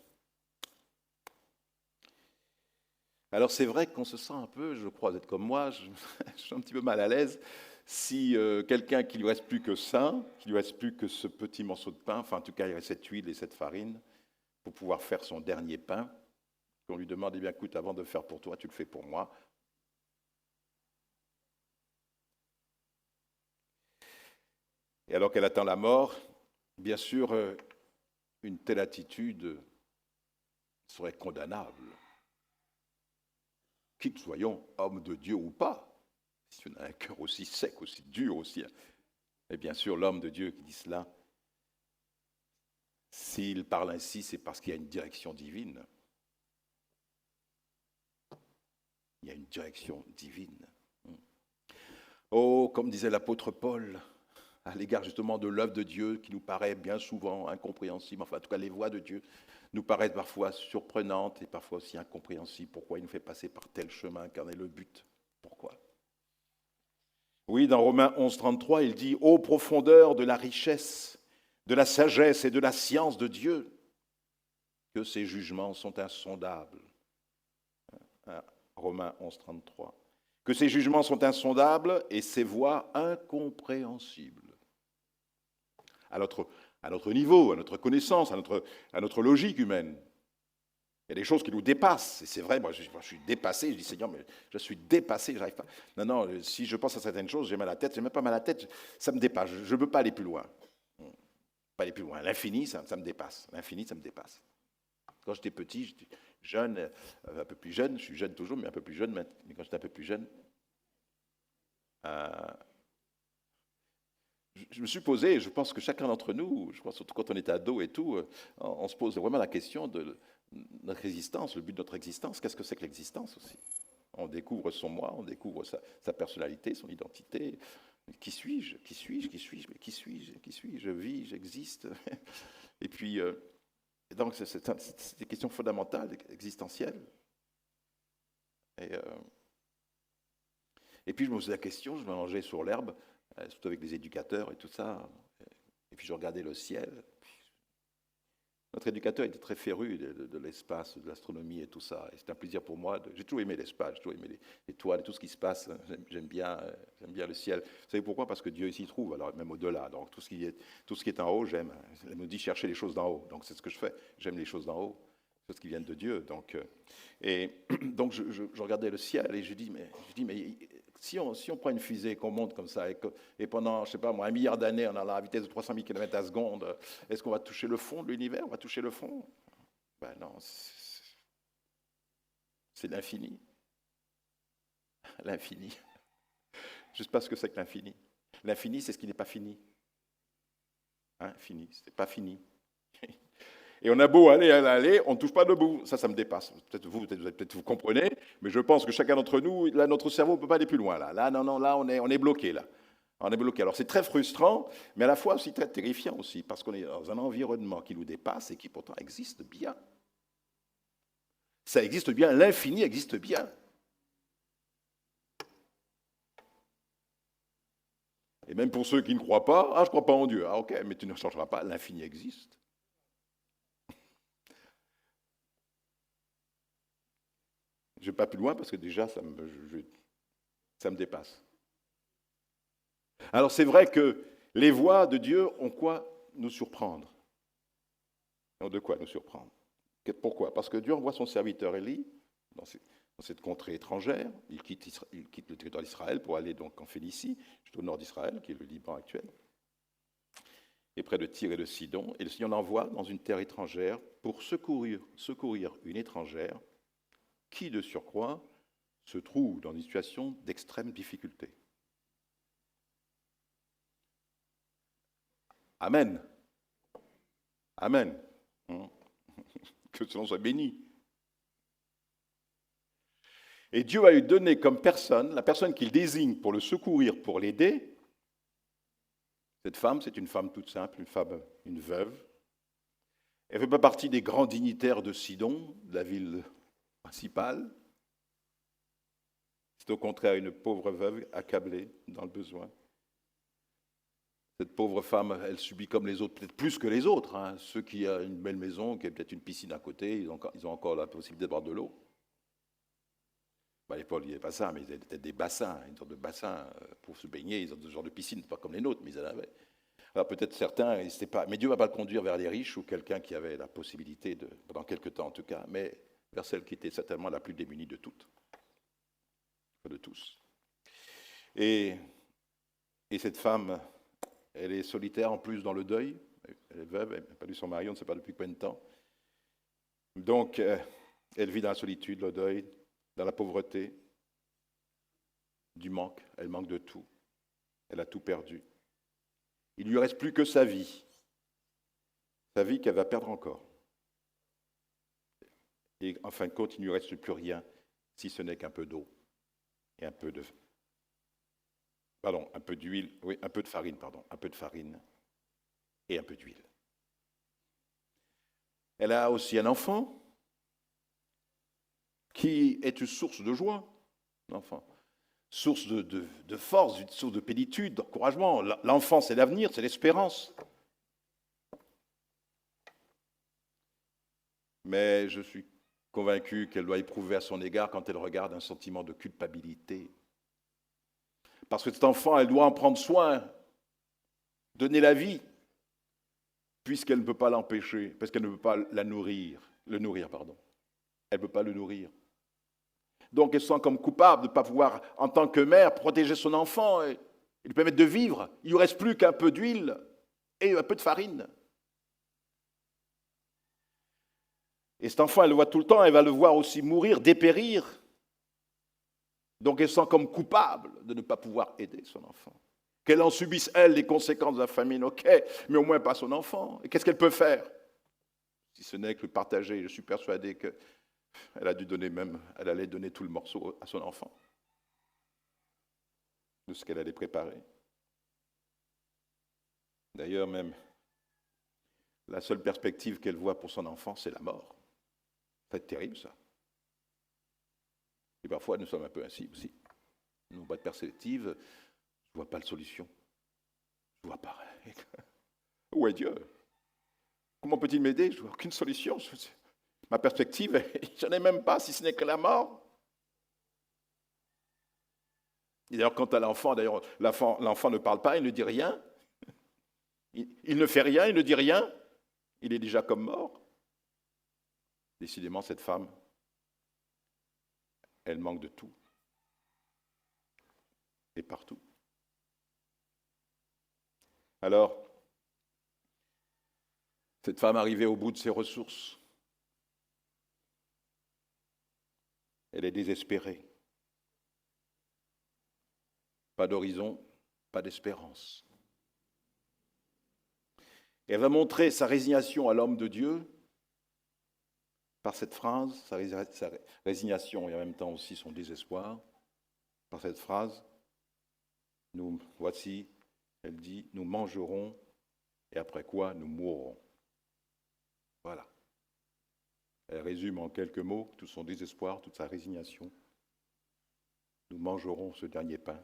Alors c'est vrai qu'on se sent un peu, je crois, d'être comme moi, je suis un petit peu mal à l'aise, si quelqu'un qui ne lui reste plus que ça, qui ne lui reste plus que ce petit morceau de pain, enfin en tout cas il reste cette huile et cette farine, pour pouvoir faire son dernier pain, qu'on lui demande, eh bien écoute, avant de faire pour toi, tu le fais pour moi. Et alors qu'elle attend la mort, bien sûr, une telle attitude serait condamnable. Qui que soyons, hommes de Dieu ou pas, si on a un cœur aussi sec, aussi dur, aussi... Et bien sûr, l'homme de Dieu qui dit cela, s'il parle ainsi, c'est parce qu'il y a une direction divine. Il y a une direction divine. Oh, comme disait l'apôtre Paul, à l'égard justement de l'œuvre de Dieu qui nous paraît bien souvent incompréhensible. Enfin, en tout cas, les voies de Dieu nous paraissent parfois surprenantes et parfois aussi incompréhensibles. Pourquoi il nous fait passer par tel chemin? Quel est le but? Pourquoi? Oui, dans Romains 11, 33, il dit « Ô profondeur de la richesse, de la sagesse et de la science de Dieu, que ses jugements sont insondables. » Romains 11, 33. Que ses jugements sont insondables et ses voies incompréhensibles. À notre niveau, à notre connaissance, à notre logique humaine. Il y a des choses qui nous dépassent. Et c'est vrai, moi je suis dépassé. Je dis, Seigneur, mais je suis dépassé, je n'arrive pas. Non, si je pense à certaines choses, j'ai mal à la tête. J'ai même pas mal à la tête, ça me dépasse. Je ne veux pas aller plus loin. Pas aller plus loin. L'infini, ça me dépasse. L'infini, ça me dépasse. Quand j'étais petit, j'étais jeune, un peu plus jeune. Je suis jeune toujours, mais un peu plus jeune. Mais quand j'étais un peu plus jeune, je me suis posé, et je pense que chacun d'entre nous, je pense surtout quand on est ado et tout, on se pose vraiment la question de notre existence, le but de notre existence. Qu'est-ce que c'est que l'existence aussi? On découvre son moi, on découvre sa personnalité, son identité. Qui suis-je? Qui suis-je? Qui suis-je? Mais qui suis-je? Qui suis-je? Je vis, j'existe. Et puis, donc, c'est des questions fondamentales, existentielles. Et puis, je me posais la question, je m'allongeais sur l'herbe, surtout avec les éducateurs et tout ça. Et puis, je regardais le ciel. Notre éducateur était très féru de l'espace, de l'astronomie et tout ça. Et c'était un plaisir pour moi. J'ai toujours aimé l'espace, j'ai toujours aimé les étoiles, tout ce qui se passe. J'aime bien le ciel. Vous savez pourquoi? Parce que Dieu s'y trouve, alors même au-delà. Donc tout ce qui est en haut, j'aime. Elle me dit chercher les choses d'en haut. Donc c'est ce que je fais. J'aime les choses d'en haut, les choses qui viennent de Dieu. Donc je regardais le ciel et je dis mais si on prend une fusée, qu'on monte comme ça, et pendant, je sais pas moi, 1 milliard d'années, on a la vitesse de 300 000 km à seconde, est-ce qu'on va toucher le fond de l'univers? On va toucher le fond? Ben non, c'est l'infini. L'infini. Je ne sais pas ce que c'est que l'infini. L'infini, c'est ce qui n'est pas fini. Fini, c'est pas fini. Et on a beau aller, on ne touche pas debout. Ça me dépasse. Peut-être vous comprenez, mais je pense que chacun d'entre nous, là, notre cerveau ne peut pas aller plus loin. Là, on est bloqué, là. On est bloqué. Alors, c'est très frustrant, mais à la fois aussi très terrifiant aussi, parce qu'on est dans un environnement qui nous dépasse et qui pourtant existe bien. Ça existe bien, l'infini existe bien. Et même pour ceux qui ne croient pas, je ne crois pas en Dieu. Ok, mais tu ne changeras pas, l'infini existe. Je ne vais pas plus loin parce que déjà, ça me dépasse. Alors, c'est vrai que les voies de Dieu ont quoi nous surprendre? Ont de quoi nous surprendre? Pourquoi? Parce que Dieu envoie son serviteur Élie dans cette contrée étrangère. Il quitte le territoire d'Israël pour aller donc en Phénicie, juste au nord d'Israël, qui est le Liban actuel, et près de Tyr et de Sidon. Et le Seigneur l'envoie dans une terre étrangère pour secourir une étrangère qui, de surcroît, se trouve dans une situation d'extrême difficulté. Amen. Amen. Que ce nom soit béni. Et Dieu va lui donner comme personne, la personne qu'il désigne pour le secourir, pour l'aider. Cette femme, c'est une femme toute simple, une veuve. Elle ne fait pas partie des grands dignitaires de Sidon, de la ville principale. C'est au contraire une pauvre veuve accablée dans le besoin. Cette pauvre femme, elle subit comme les autres, peut-être plus que les autres. Ceux qui ont une belle maison, qui a peut-être une piscine à côté, ils ont encore la possibilité d'avoir de l'eau. À l'époque, il n'y avait pas ça, mais ils avaient peut-être des bassins, une sorte de bassin pour se baigner. Ils ont ce genre de piscine, pas comme les nôtres, mais ils en avaient. Alors peut-être certains, mais Dieu ne va pas le conduire vers les riches ou quelqu'un qui avait la possibilité, pendant quelque temps en tout cas, mais vers celle qui était certainement la plus démunie de toutes, de tous. Et cette femme, elle est solitaire en plus dans le deuil, elle est veuve, elle n'a pas vu son mari, on ne sait pas depuis combien de temps. Donc, elle vit dans la solitude, le deuil, dans la pauvreté, du manque, elle manque de tout, elle a tout perdu. Il ne lui reste plus que sa vie qu'elle va perdre encore. Et en fin de compte, il ne lui reste plus rien, si ce n'est qu'un peu d'eau et un peu de pardon, un peu d'huile, oui, un peu de farine, pardon, un peu de farine et un peu d'huile. Elle a aussi un enfant qui est une source de joie, l'enfant. Source de force, une source de plénitude, d'encouragement. L'enfant, c'est l'avenir, c'est l'espérance. Mais je suis convaincu qu'elle doit éprouver à son égard quand elle regarde un sentiment de culpabilité. Parce que cet enfant, elle doit en prendre soin, donner la vie, puisqu'elle ne peut pas l'empêcher, parce qu'elle ne peut pas le nourrir. Elle ne peut pas le nourrir. Donc elle se sent comme coupable de ne pas pouvoir, en tant que mère, protéger son enfant et lui permettre de vivre. Il ne lui reste plus qu'un peu d'huile et un peu de farine. Et cet enfant, elle le voit tout le temps, elle va le voir aussi mourir, dépérir. Donc elle se sent comme coupable de ne pas pouvoir aider son enfant. Qu'elle en subisse, elle, les conséquences de la famine, ok, mais au moins pas son enfant. Et qu'est-ce qu'elle peut faire? Si ce n'est que le partager, je suis persuadé que elle allait donner tout le morceau à son enfant, de ce qu'elle allait préparer. D'ailleurs, même, la seule perspective qu'elle voit pour son enfant, c'est la mort. C'est terrible, ça. Et parfois, nous sommes un peu ainsi aussi. Nous n'avons pas de perspective, je ne vois pas de solution. Je ne vois pas. Où est Dieu? Comment peut-il m'aider? Je ne vois aucune solution. Ma perspective, je n'en ai même pas, si ce n'est que la mort. Et d'ailleurs, quant à l'enfant, l'enfant ne parle pas, il ne dit rien. Il ne fait rien, il ne dit rien. Il est déjà comme mort. Décidément, cette femme, elle manque de tout. Et partout. Alors, cette femme arrivée au bout de ses ressources, elle est désespérée. Pas d'horizon, pas d'espérance. Et elle va montrer sa résignation à l'homme de Dieu par cette phrase, sa résignation et en même temps aussi son désespoir, par cette phrase, nous voici, elle dit, nous mangerons et après quoi nous mourrons. Voilà. Elle résume en quelques mots tout son désespoir, toute sa résignation. Nous mangerons ce dernier pain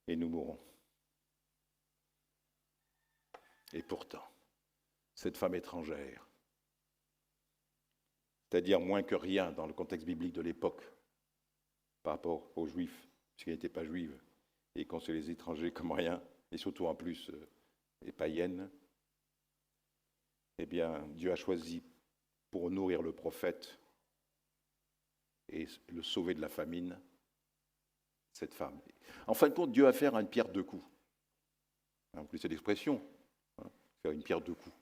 et nous mourrons. Et pourtant, cette femme étrangère, c'est-à-dire moins que rien dans le contexte biblique de l'époque, par rapport aux Juifs, puisqu'elle n'était pas juive, et qu'on se les étrangers comme rien, et surtout en plus les païennes, eh bien, Dieu a choisi pour nourrir le prophète et le sauver de la famine, cette femme. En fin de compte, Dieu a fait une pierre deux coups. En plus, c'est l'expression, faire une pierre deux coups.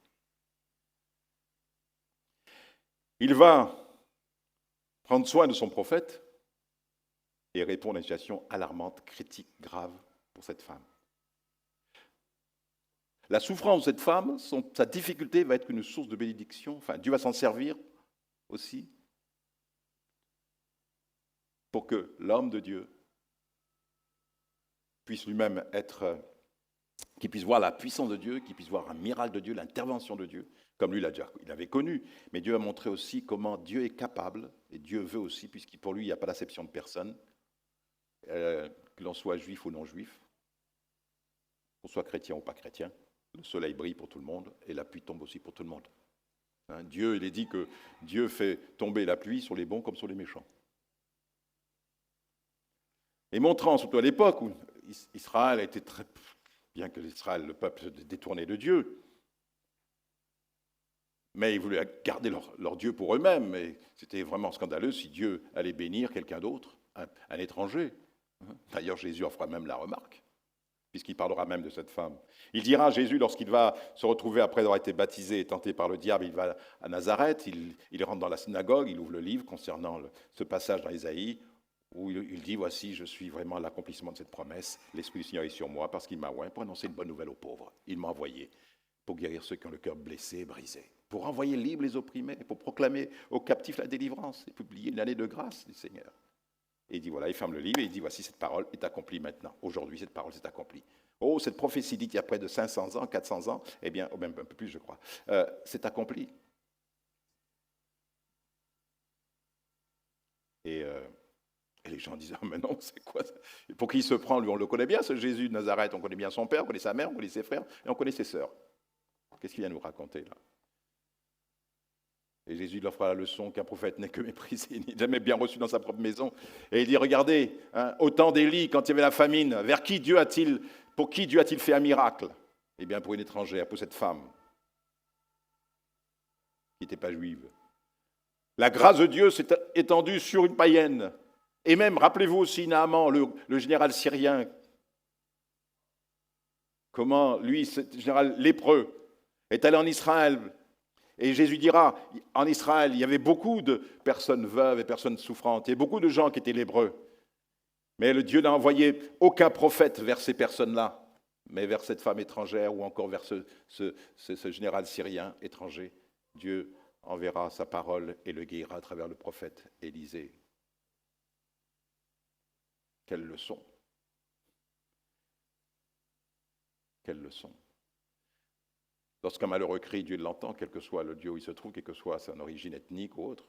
Il va prendre soin de son prophète et répondre à une situation alarmante, critique, grave pour cette femme. La souffrance de cette femme, sa difficulté va être une source de bénédiction. Enfin, Dieu va s'en servir aussi pour que l'homme de Dieu puisse lui-même qu'il puisse voir la puissance de Dieu, qu'il puisse voir un miracle de Dieu, l'intervention de Dieu, comme lui il l'avait connu. Mais Dieu a montré aussi comment Dieu est capable, et Dieu veut aussi, puisque pour lui, il n'y a pas d'acception de personne, que l'on soit juif ou non juif, qu'on soit chrétien ou pas chrétien. Le soleil brille pour tout le monde et la pluie tombe aussi pour tout le monde. Dieu, il est dit que Dieu fait tomber la pluie sur les bons comme sur les méchants. Et montrant, surtout à l'époque où Israël a été bien que l'Israël, le peuple, se détournait de Dieu, mais ils voulaient garder leur Dieu pour eux-mêmes, et c'était vraiment scandaleux si Dieu allait bénir quelqu'un d'autre, un étranger. D'ailleurs, Jésus en fera même la remarque, puisqu'il parlera même de cette femme. Il dira, Jésus, lorsqu'il va se retrouver après avoir été baptisé et tenté par le diable, il va à Nazareth, il rentre dans la synagogue, il ouvre le livre concernant ce passage dans Isaïe, où il dit, voici, je suis vraiment l'accomplissement de cette promesse, l'Esprit du Seigneur est sur moi, parce qu'il m'a oint pour annoncer une bonne nouvelle aux pauvres. Il m'a envoyé pour guérir ceux qui ont le cœur blessé et brisé, pour envoyer libres les opprimés, pour proclamer aux captifs la délivrance et publier une année de grâce du Seigneur. Et il dit, voilà, il ferme le livre et il dit, voici, cette parole est accomplie maintenant. Aujourd'hui, cette parole s'est accomplie. Oh, cette prophétie dite il y a près de 500 ans, 400 ans, eh bien, ou même un peu plus, je crois, c'est accompli. Et les gens disent, ah, mais non, c'est quoi ça? Pour qui il se prend, lui, on le connaît bien, ce Jésus de Nazareth. On connaît bien son père, on connaît sa mère, on connaît ses frères, et on connaît ses sœurs. Qu'est-ce qu'il vient nous raconter, là? Et Jésus leur fera la leçon qu'un prophète n'est que méprisé, il n'est jamais bien reçu dans sa propre maison. Et il dit, regardez, hein, au temps d'Élie, quand il y avait la famine, pour qui Dieu a-t-il fait un miracle? Eh bien, pour une étrangère, pour cette femme qui n'était pas juive. La grâce de Dieu s'est étendue sur une païenne. Et même, rappelez-vous aussi Naaman, le général syrien, comment lui, ce général lépreux, est allé en Israël. Et Jésus dira, en Israël, il y avait beaucoup de personnes veuves et personnes souffrantes, et beaucoup de gens qui étaient lépreux. Mais le Dieu n'a envoyé aucun prophète vers ces personnes-là, mais vers cette femme étrangère ou encore vers ce général syrien étranger. Dieu enverra sa parole et le guérira à travers le prophète Élisée. Quelle leçon! Quelle leçon! Lorsqu'un malheureux crie, Dieu l'entend, quel que soit le lieu où il se trouve, quelle que soit son origine ethnique ou autre.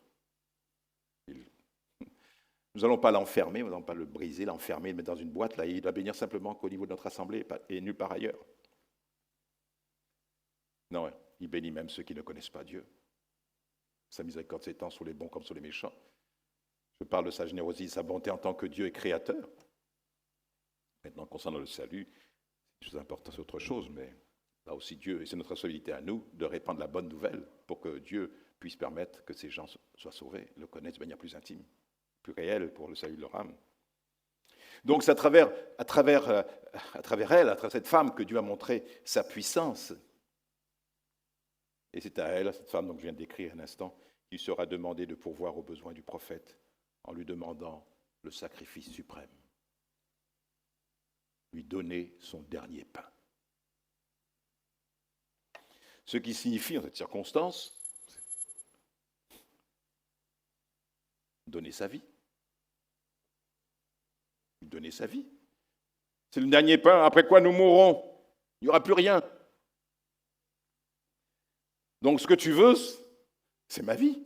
Nous n'allons pas l'enfermer, nous n'allons pas le briser, l'enfermer, le mettre dans une boîte, là, il doit bénir simplement qu'au niveau de notre assemblée et nulle part ailleurs. Non, il bénit même ceux qui ne connaissent pas Dieu. Sa miséricorde s'étend sur les bons comme sur les méchants. Je parle de sa générosité, sa bonté en tant que Dieu est créateur. Maintenant, concernant le salut, c'est une chose importante, c'est autre chose, mais là aussi Dieu, et c'est notre responsabilité à nous, de répandre la bonne nouvelle pour que Dieu puisse permettre que ces gens soient sauvés, le connaissent de manière plus intime, plus réelle pour le salut de leur âme. Donc c'est à travers elle, à travers cette femme que Dieu a montré sa puissance. Et c'est à elle, à cette femme dont je viens de décrire un instant, qu'il sera demandé de pourvoir aux besoins du prophète en lui demandant le sacrifice suprême. Lui donner son dernier pain. Ce qui signifie, en cette circonstance, donner sa vie. Donner sa vie. C'est le dernier pain, après quoi nous mourrons. Il n'y aura plus rien. Donc ce que tu veux, c'est ma vie.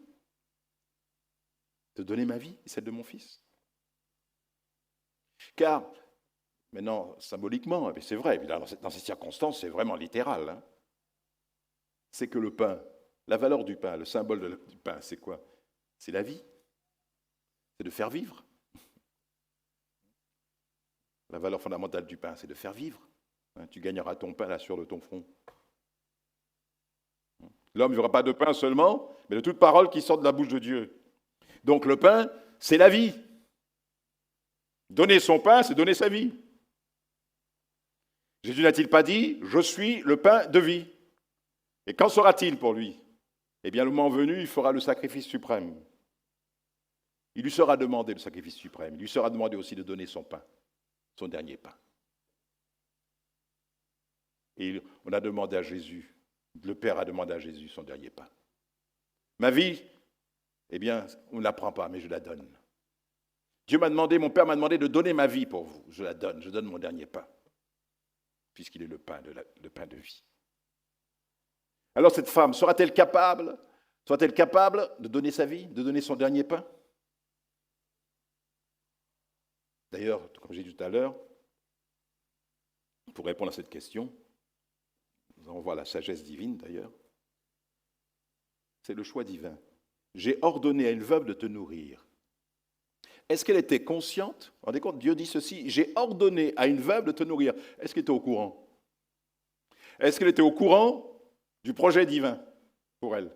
De donner ma vie et celle de mon fils. Car, maintenant, symboliquement, c'est vrai, dans ces circonstances, c'est vraiment littéral, hein. C'est que le pain, la valeur du pain, le symbole du pain, c'est quoi? C'est la vie. C'est de faire vivre. La valeur fondamentale du pain, c'est de faire vivre. Tu gagneras ton pain, la sueur de ton front. L'homme ne vivra pas de pain seulement, mais de toute parole qui sort de la bouche de Dieu. Donc le pain, c'est la vie. Donner son pain, c'est donner sa vie. Jésus n'a-t-il pas dit « Je suis le pain de vie ». Et qu'en sera-t-il pour lui? Eh bien, le moment venu, il fera le sacrifice suprême. Il lui sera demandé le sacrifice suprême. Il lui sera demandé aussi de donner son pain, son dernier pain. Et on a demandé à Jésus, le Père a demandé à Jésus son dernier pain. Ma vie, eh bien, on ne la prend pas, mais je la donne. Dieu m'a demandé, mon Père m'a demandé de donner ma vie pour vous. Je la donne, je donne mon dernier pain, puisqu'il est le pain de vie. Alors cette femme, sera-t-elle capable de donner sa vie, de donner son dernier pain? D'ailleurs, comme j'ai dit tout à l'heure, pour répondre à cette question, nous allons voir la sagesse divine d'ailleurs, c'est le choix divin. J'ai ordonné à une veuve de te nourrir. Est-ce qu'elle était consciente? Vous vous rendez compte, Dieu dit ceci, j'ai ordonné à une veuve de te nourrir. Est-ce qu'elle était au courant? Est-ce qu'elle était au courant du projet divin pour elle?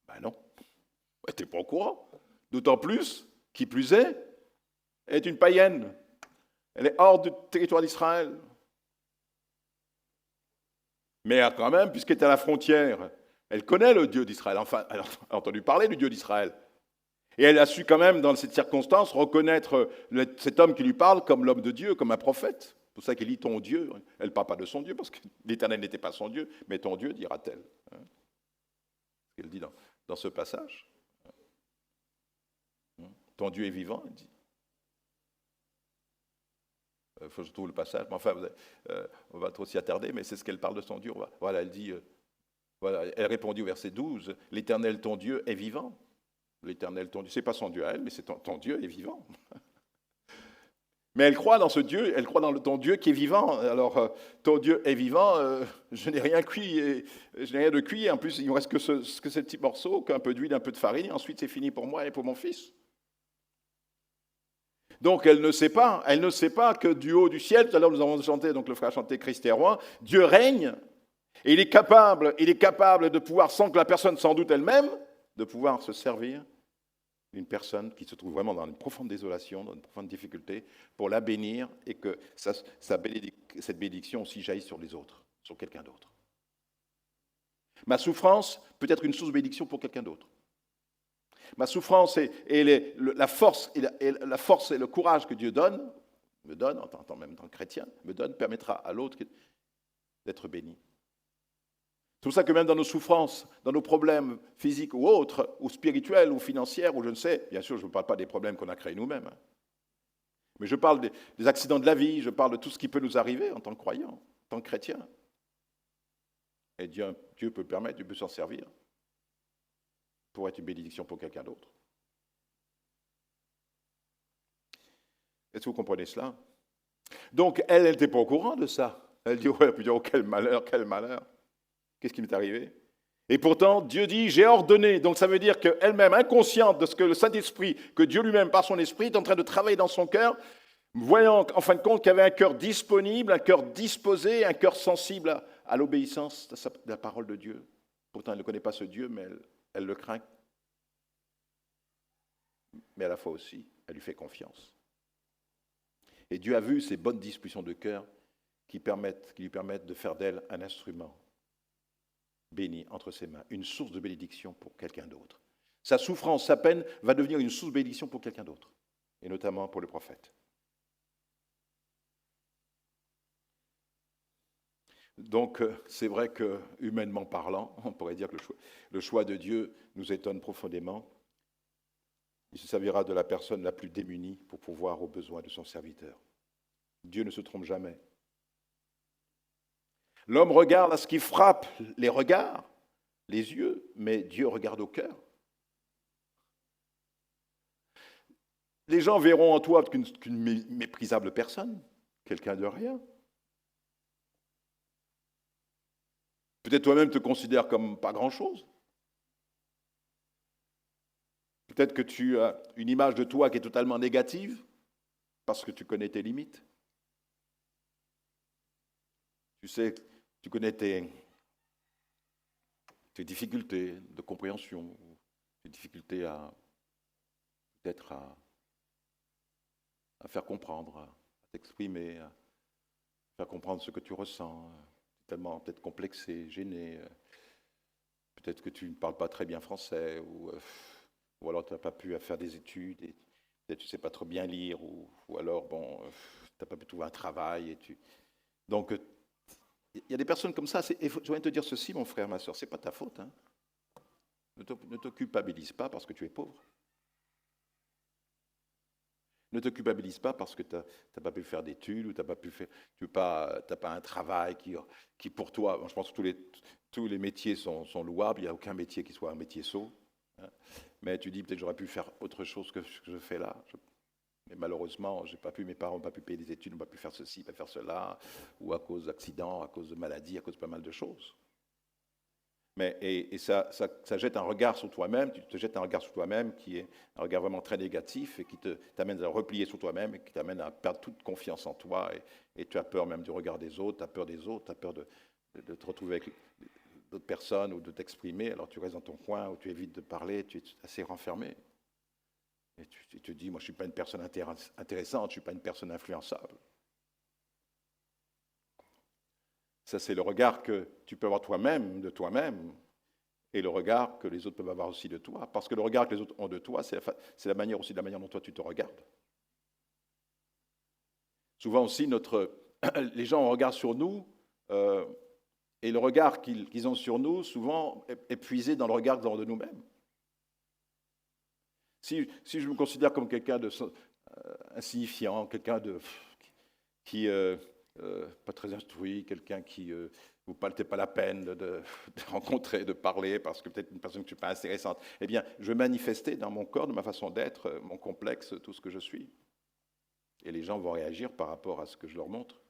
Ben non, elle n'était pas au courant. D'autant plus, qui plus est, elle est une païenne. Elle est hors du territoire d'Israël. Mais quand même, puisqu'elle est à la frontière, elle connaît le Dieu d'Israël. Enfin, elle a entendu parler du Dieu d'Israël. Et elle a su quand même, dans cette circonstance, reconnaître cet homme qui lui parle comme l'homme de Dieu, comme un prophète. C'est pour ça qu'elle dit ton Dieu. Elle ne parle pas de son Dieu, parce que l'Éternel n'était pas son Dieu, mais ton Dieu, dira-t-elle. Elle dit dans ce passage. ton Dieu est vivant, il dit. Il faut que je trouve le passage, mais enfin, on va trop s'y attarder, mais c'est ce qu'elle parle de son Dieu. Voilà, elle dit, voilà, elle répondit au verset 12, « L'Éternel, ton Dieu, est vivant. » L'Éternel, ton Dieu, c'est pas son Dieu à elle, mais c'est ton Dieu est vivant. Mais elle croit dans ce Dieu, elle croit dans ton Dieu qui est vivant. Alors, ton Dieu est vivant, je n'ai rien cuit, je n'ai rien de cuit. En plus, il ne me reste que ces petits morceaux, qu'un peu d'huile, un peu de farine, et ensuite c'est fini pour moi et pour mon fils. Donc elle ne sait pas que du haut du ciel, tout à l'heure nous avons chanté, donc le frère a chanté Christ est roi, Dieu règne, et il est capable de pouvoir, sans que la personne s'en doute elle-même, de pouvoir se servir d'une personne qui se trouve vraiment dans une profonde désolation, dans une profonde difficulté, pour la bénir et que cette bénédiction aussi jaillisse sur les autres, sur quelqu'un d'autre. Ma souffrance peut être une source de bénédiction pour quelqu'un d'autre. Ma souffrance et la force et le courage que Dieu me donne en tant même tant que chrétien, permettra à l'autre d'être béni. C'est pour ça que même dans nos souffrances, dans nos problèmes physiques ou autres, ou spirituels, ou financiers, ou je ne sais, bien sûr, je ne parle pas des problèmes qu'on a créés nous-mêmes, mais je parle des accidents de la vie, je parle de tout ce qui peut nous arriver en tant que croyants, en tant que chrétiens. Et Dieu peut le permettre, Dieu peut s'en servir pour être une bénédiction pour quelqu'un d'autre. Est-ce que vous comprenez cela? Donc, elle n'était pas au courant de ça. Elle dit, ouais, puis, oh, quel malheur, quel malheur. Qu'est-ce qui m'est arrivé? Et pourtant, Dieu dit, j'ai ordonné. Donc ça veut dire qu'elle-même, inconsciente de ce que le Saint-Esprit, que Dieu lui-même, par son esprit, est en train de travailler dans son cœur, voyant en fin de compte qu'elle avait un cœur disponible, un cœur disposé, un cœur sensible à l'obéissance de la parole de Dieu. Pourtant, elle ne connaît pas ce Dieu, mais elle le craint. Mais à la fois aussi, elle lui fait confiance. Et Dieu a vu ces bonnes dispositions de cœur qui lui permettent de faire d'elle un instrument béni entre ses mains, une source de bénédiction pour quelqu'un d'autre. Sa souffrance, sa peine va devenir une source de bénédiction pour quelqu'un d'autre, et notamment pour le prophète. Donc, c'est vrai que, humainement parlant, on pourrait dire que le choix de Dieu nous étonne profondément. Il se servira de la personne la plus démunie pour pourvoir aux besoins de son serviteur. Dieu ne se trompe jamais. L'homme regarde à ce qui frappe les regards, les yeux, mais Dieu regarde au cœur. Les gens verront en toi qu'une méprisable personne, quelqu'un de rien. Peut-être toi-même te considères comme pas grand-chose. Peut-être que tu as une image de toi qui est totalement négative parce que tu connais tes limites. Tu sais, tu connais tes difficultés de compréhension, tes difficultés peut-être à faire comprendre, à t'exprimer, à faire comprendre ce que tu ressens, tellement peut-être complexé, gêné. Peut-être que tu ne parles pas très bien français, ou alors tu n'as pas pu faire des études, et peut-être tu ne sais pas trop bien lire, ou alors, bon, tu n'as pas pu trouver un travail. Donc, il y a des personnes comme ça. Je viens te dire ceci, mon frère, ma soeur, ce n'est pas ta faute. Hein. Ne te culpabilise pas parce que tu es pauvre. Ne te culpabilise pas parce que tu n'as pas pu faire d'études ou tu n'as pas un travail qui pour toi, je pense que tous les métiers sont louables, il n'y a aucun métier qui soit un métier sot. Hein. Mais tu dis peut-être que j'aurais pu faire autre chose que ce que je fais là. Mais malheureusement, mes parents n'ont pas pu payer des études, n'ont pas pu faire ceci, pas faire cela, ou à cause d'accidents, à cause de maladies, à cause de pas mal de choses. Et ça jette un regard sur toi-même, tu te jettes un regard sur toi-même qui est un regard vraiment très négatif et qui t'amène à replier sur toi-même et qui t'amène à perdre toute confiance en toi et tu as peur même du regard des autres, tu as peur des autres, tu as peur de te retrouver avec d'autres personnes ou de t'exprimer, alors tu restes dans ton coin où tu évites de parler, tu es assez renfermé. Et tu te dis, moi je ne suis pas une personne intéressante, je ne suis pas une personne influençable. Ça, c'est le regard que tu peux avoir toi-même, de toi-même, et le regard que les autres peuvent avoir aussi de toi. Parce que le regard que les autres ont de toi, c'est la manière dont toi tu te regardes. Souvent aussi, les gens ont un regard sur nous, et le regard qu'ils ont sur nous, souvent, est puisé dans le regard qu'ils ont de nous-mêmes. Si je me considère comme quelqu'un de insignifiant, quelqu'un qui pas très instruit, quelqu'un qui vous ne pas la peine de rencontrer, de parler, parce que peut-être une personne que je ne suis pas intéressante, eh bien, je vais manifester dans mon corps, de ma façon d'être, mon complexe, tout ce que je suis. Et les gens vont réagir par rapport à ce que je leur montre.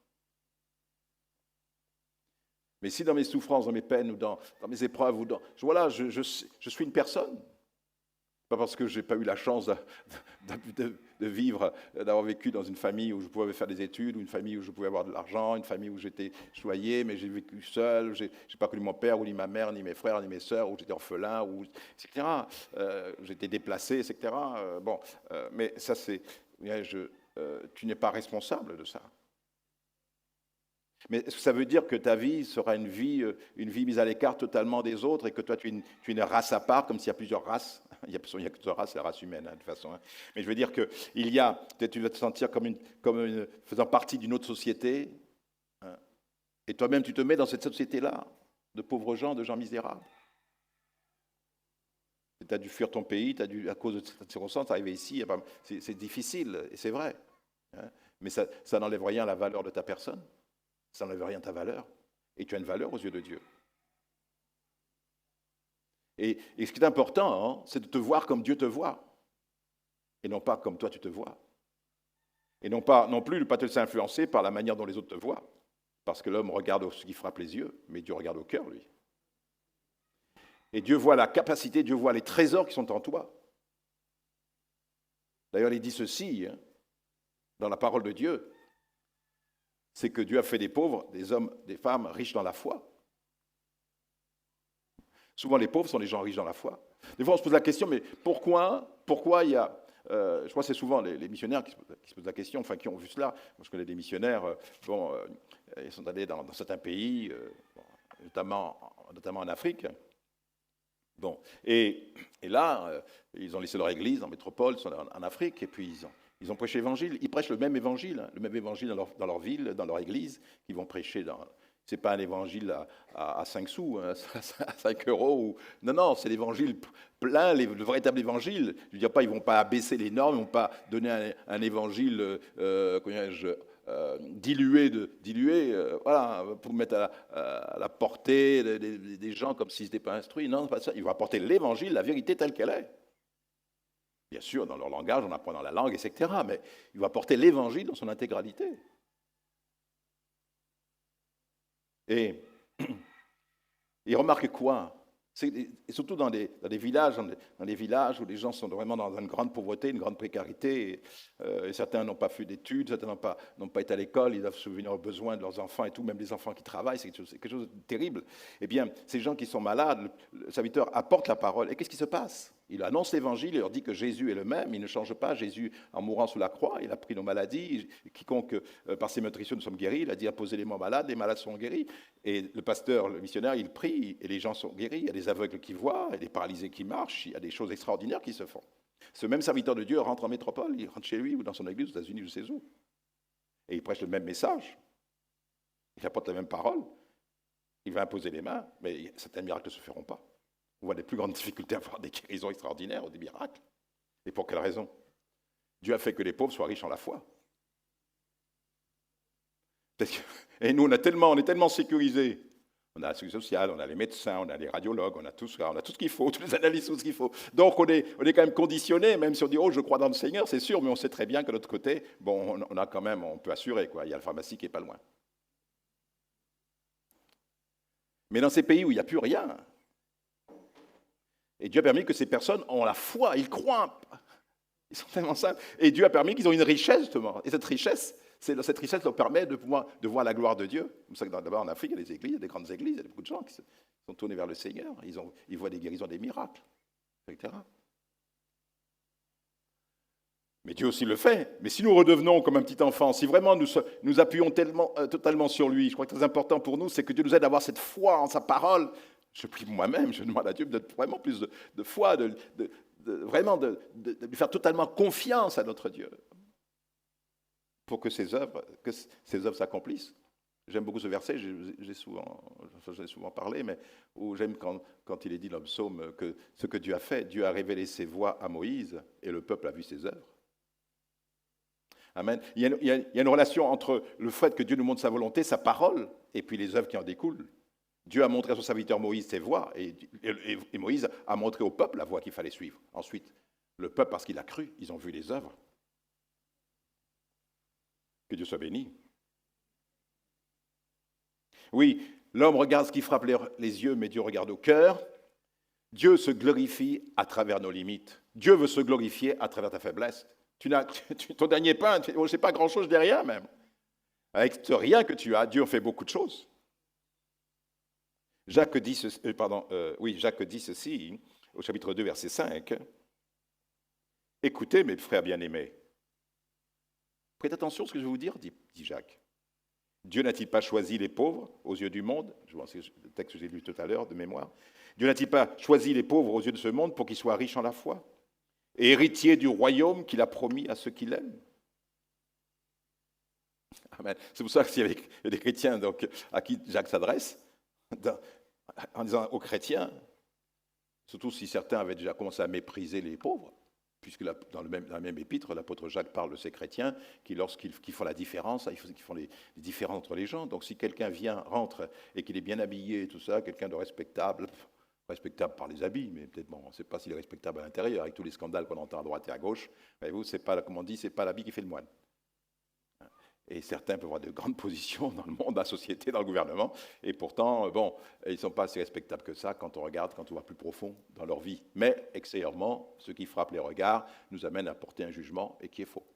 Mais si dans mes souffrances, dans mes peines, ou dans mes épreuves, ou je suis une personne, pas parce que je n'ai pas eu la chance de vivre, d'avoir vécu dans une famille où je pouvais faire des études, ou une famille où je pouvais avoir de l'argent, une famille où j'étais choyé, mais j'ai vécu seul, je n'ai pas connu mon père, ou ni ma mère, ni mes frères, ni mes sœurs, où j'étais orphelin, etc. J'étais déplacé, etc. Mais ça, tu n'es pas responsable de ça. Mais est-ce que ça veut dire que ta vie sera une vie mise à l'écart totalement des autres et que toi, tu es une race à part, comme s'il y a plusieurs races? Il n'y a que deux races, c'est la race humaine, de toute façon. Mais je veux dire que peut-être tu vas te sentir comme faisant partie d'une autre société. Et toi-même, tu te mets dans cette société-là, de pauvres gens, de gens misérables. Tu as dû fuir ton pays, à cause de cette circonstance, arriver ici, c'est difficile, et c'est vrai. Mais ça n'enlève rien à la valeur de ta personne. Ça n'enlève rien à ta valeur. Et tu as une valeur aux yeux de Dieu. Et ce qui est important, c'est de te voir comme Dieu te voit. Et non pas comme toi tu te vois. Et non plus de ne pas te laisser influencer par la manière dont les autres te voient. Parce que l'homme regarde ce qui frappe les yeux, mais Dieu regarde au cœur, lui. Et Dieu voit la capacité, Dieu voit les trésors qui sont en toi. D'ailleurs, il dit ceci, dans la parole de Dieu, c'est que Dieu a fait des pauvres, des hommes, des femmes riches dans la foi. Souvent, les pauvres sont les gens riches dans la foi. Des fois, on se pose la question, mais pourquoi il y a... je crois que c'est souvent les missionnaires qui se posent la question, enfin, qui ont vu cela. Moi, je connais des missionnaires, ils sont allés dans certains pays, notamment en Afrique. Et là, ils ont laissé leur église en métropole, ils sont en Afrique, et puis ils ont prêché l'évangile. Ils prêchent le même évangile dans leur ville, dans leur église, qu'ils vont prêcher dans... Ce n'est pas un évangile à 5 sous, à 5 euros. Non, c'est l'évangile plein, le véritable évangile. Je ne veux dire pas, ils ne vont pas abaisser les normes, ils ne vont pas donner un évangile, dilué, voilà, pour mettre à la portée des gens comme s'ils n'étaient pas instruits. Non, c'est pas ça. Ils vont apporter l'évangile, la vérité telle qu'elle est. Bien sûr, dans leur langage, en apprenant la langue, etc. Mais ils vont apporter l'évangile dans son intégralité. Et remarque quoi? Et surtout dans des villages où les gens sont vraiment dans une grande pauvreté, une grande précarité, et certains n'ont pas fait d'études, certains n'ont pas été à l'école, ils doivent subvenir aux besoins de leurs enfants et tout, même des enfants qui travaillent, c'est quelque chose de terrible. Eh bien, ces gens qui sont malades, le serviteur apporte la parole, et qu'est-ce qui se passe? Il annonce l'évangile, il leur dit que Jésus est le même, il ne change pas. Jésus, en mourant sous la croix, il a pris nos maladies. Quiconque, par ses meurtrissures, nous sommes guéris. Il a dit, apposez les mains malades, les malades sont guéris. Et le pasteur, le missionnaire, il prie, et les gens sont guéris. Il y a des aveugles qui voient, il y a des paralysés qui marchent, il y a des choses extraordinaires qui se font. Ce même serviteur de Dieu rentre en métropole, il rentre chez lui, ou dans son église, aux États-Unis, je sais où. Et il prêche le même message. Il apporte la même parole. Il va imposer les mains, mais certains miracles ne se feront pas. On voit des plus grandes difficultés à avoir des guérisons extraordinaires ou des miracles. Et pour quelle raison? Dieu a fait que les pauvres soient riches en la foi. Et nous, on est tellement sécurisés. On a la sécurité sociale, on a les médecins, on a les radiologues, on a tout ce qu'il faut, toutes les analyses, tout ce qu'il faut. Donc on est quand même conditionné, même si on dit « Oh, je crois dans le Seigneur », c'est sûr, mais on sait très bien que de l'autre côté, on peut assurer, quoi. Il y a la pharmacie qui n'est pas loin. Mais dans ces pays où il n'y a plus rien, et Dieu a permis que ces personnes ont la foi, ils croient. Ils sont tellement simples. Et Dieu a permis qu'ils ont une richesse, justement. Et cette richesse leur permet de voir la gloire de Dieu. Comme ça que d'abord en Afrique, il y a des églises, il y a des grandes églises, il y a beaucoup de gens qui sont tournés vers le Seigneur. Ils voient des guérisons, des miracles, etc. Mais Dieu aussi le fait. Mais si nous redevenons comme un petit enfant, si vraiment nous appuyons totalement sur lui, je crois que c'est très important pour nous, c'est que Dieu nous aide à avoir cette foi en sa parole. Je prie moi-même, je demande à Dieu de vraiment plus de foi, vraiment de lui faire totalement confiance à notre Dieu pour que ces œuvres s'accomplissent. J'aime beaucoup ce verset, j'en ai souvent parlé, mais où j'aime quand il est dit dans le psaume que ce que Dieu a fait, Dieu a révélé ses voies à Moïse et le peuple a vu ses œuvres. Amen. Il y a une relation entre le fait que Dieu nous montre sa volonté, sa parole, et puis les œuvres qui en découlent. Dieu a montré à son serviteur Moïse ses voies, et Moïse a montré au peuple la voie qu'il fallait suivre. Ensuite, le peuple, parce qu'il a cru, ils ont vu les œuvres. Que Dieu soit béni. Oui, l'homme regarde ce qui frappe les yeux, mais Dieu regarde au cœur. Dieu se glorifie à travers nos limites. Dieu veut se glorifier à travers ta faiblesse. Ton dernier pain, je ne sais pas grand-chose derrière même. Avec ce rien que tu as, Dieu fait beaucoup de choses. Jacques dit ceci, au chapitre 2, verset 5. « Écoutez, mes frères bien-aimés. Prêtez attention à ce que je vais vous dire, dit Jacques. Dieu n'a-t-il pas choisi les pauvres aux yeux du monde ?» Je vois le texte que j'ai lu tout à l'heure de mémoire. « Dieu n'a-t-il pas choisi les pauvres aux yeux de ce monde pour qu'ils soient riches en la foi et héritiers du royaume qu'il a promis à ceux qui l'aiment ?» Amen. C'est pour ça qu'il y a des chrétiens donc, à qui Jacques s'adresse, en disant aux chrétiens, surtout si certains avaient déjà commencé à mépriser les pauvres, puisque dans la même épître, l'apôtre Jacques parle de ces chrétiens qui, lorsqu'ils font la différence, ils font les différences entre les gens. Donc si quelqu'un rentre et qu'il est bien habillé, tout ça, quelqu'un de respectable par les habits, mais peut-être, bon, on ne sait pas s'il est respectable à l'intérieur, avec tous les scandales qu'on entend à droite et à gauche, voyez-vous, c'est pas, comme on dit, c'est pas l'habit qui fait le moine. Et certains peuvent avoir de grandes positions dans le monde, dans la société, dans le gouvernement, et pourtant, bon, ils ne sont pas si respectables que ça quand on regarde, quand on va plus profond dans leur vie. Mais, extérieurement, ce qui frappe les regards nous amène à porter un jugement et qui est faux,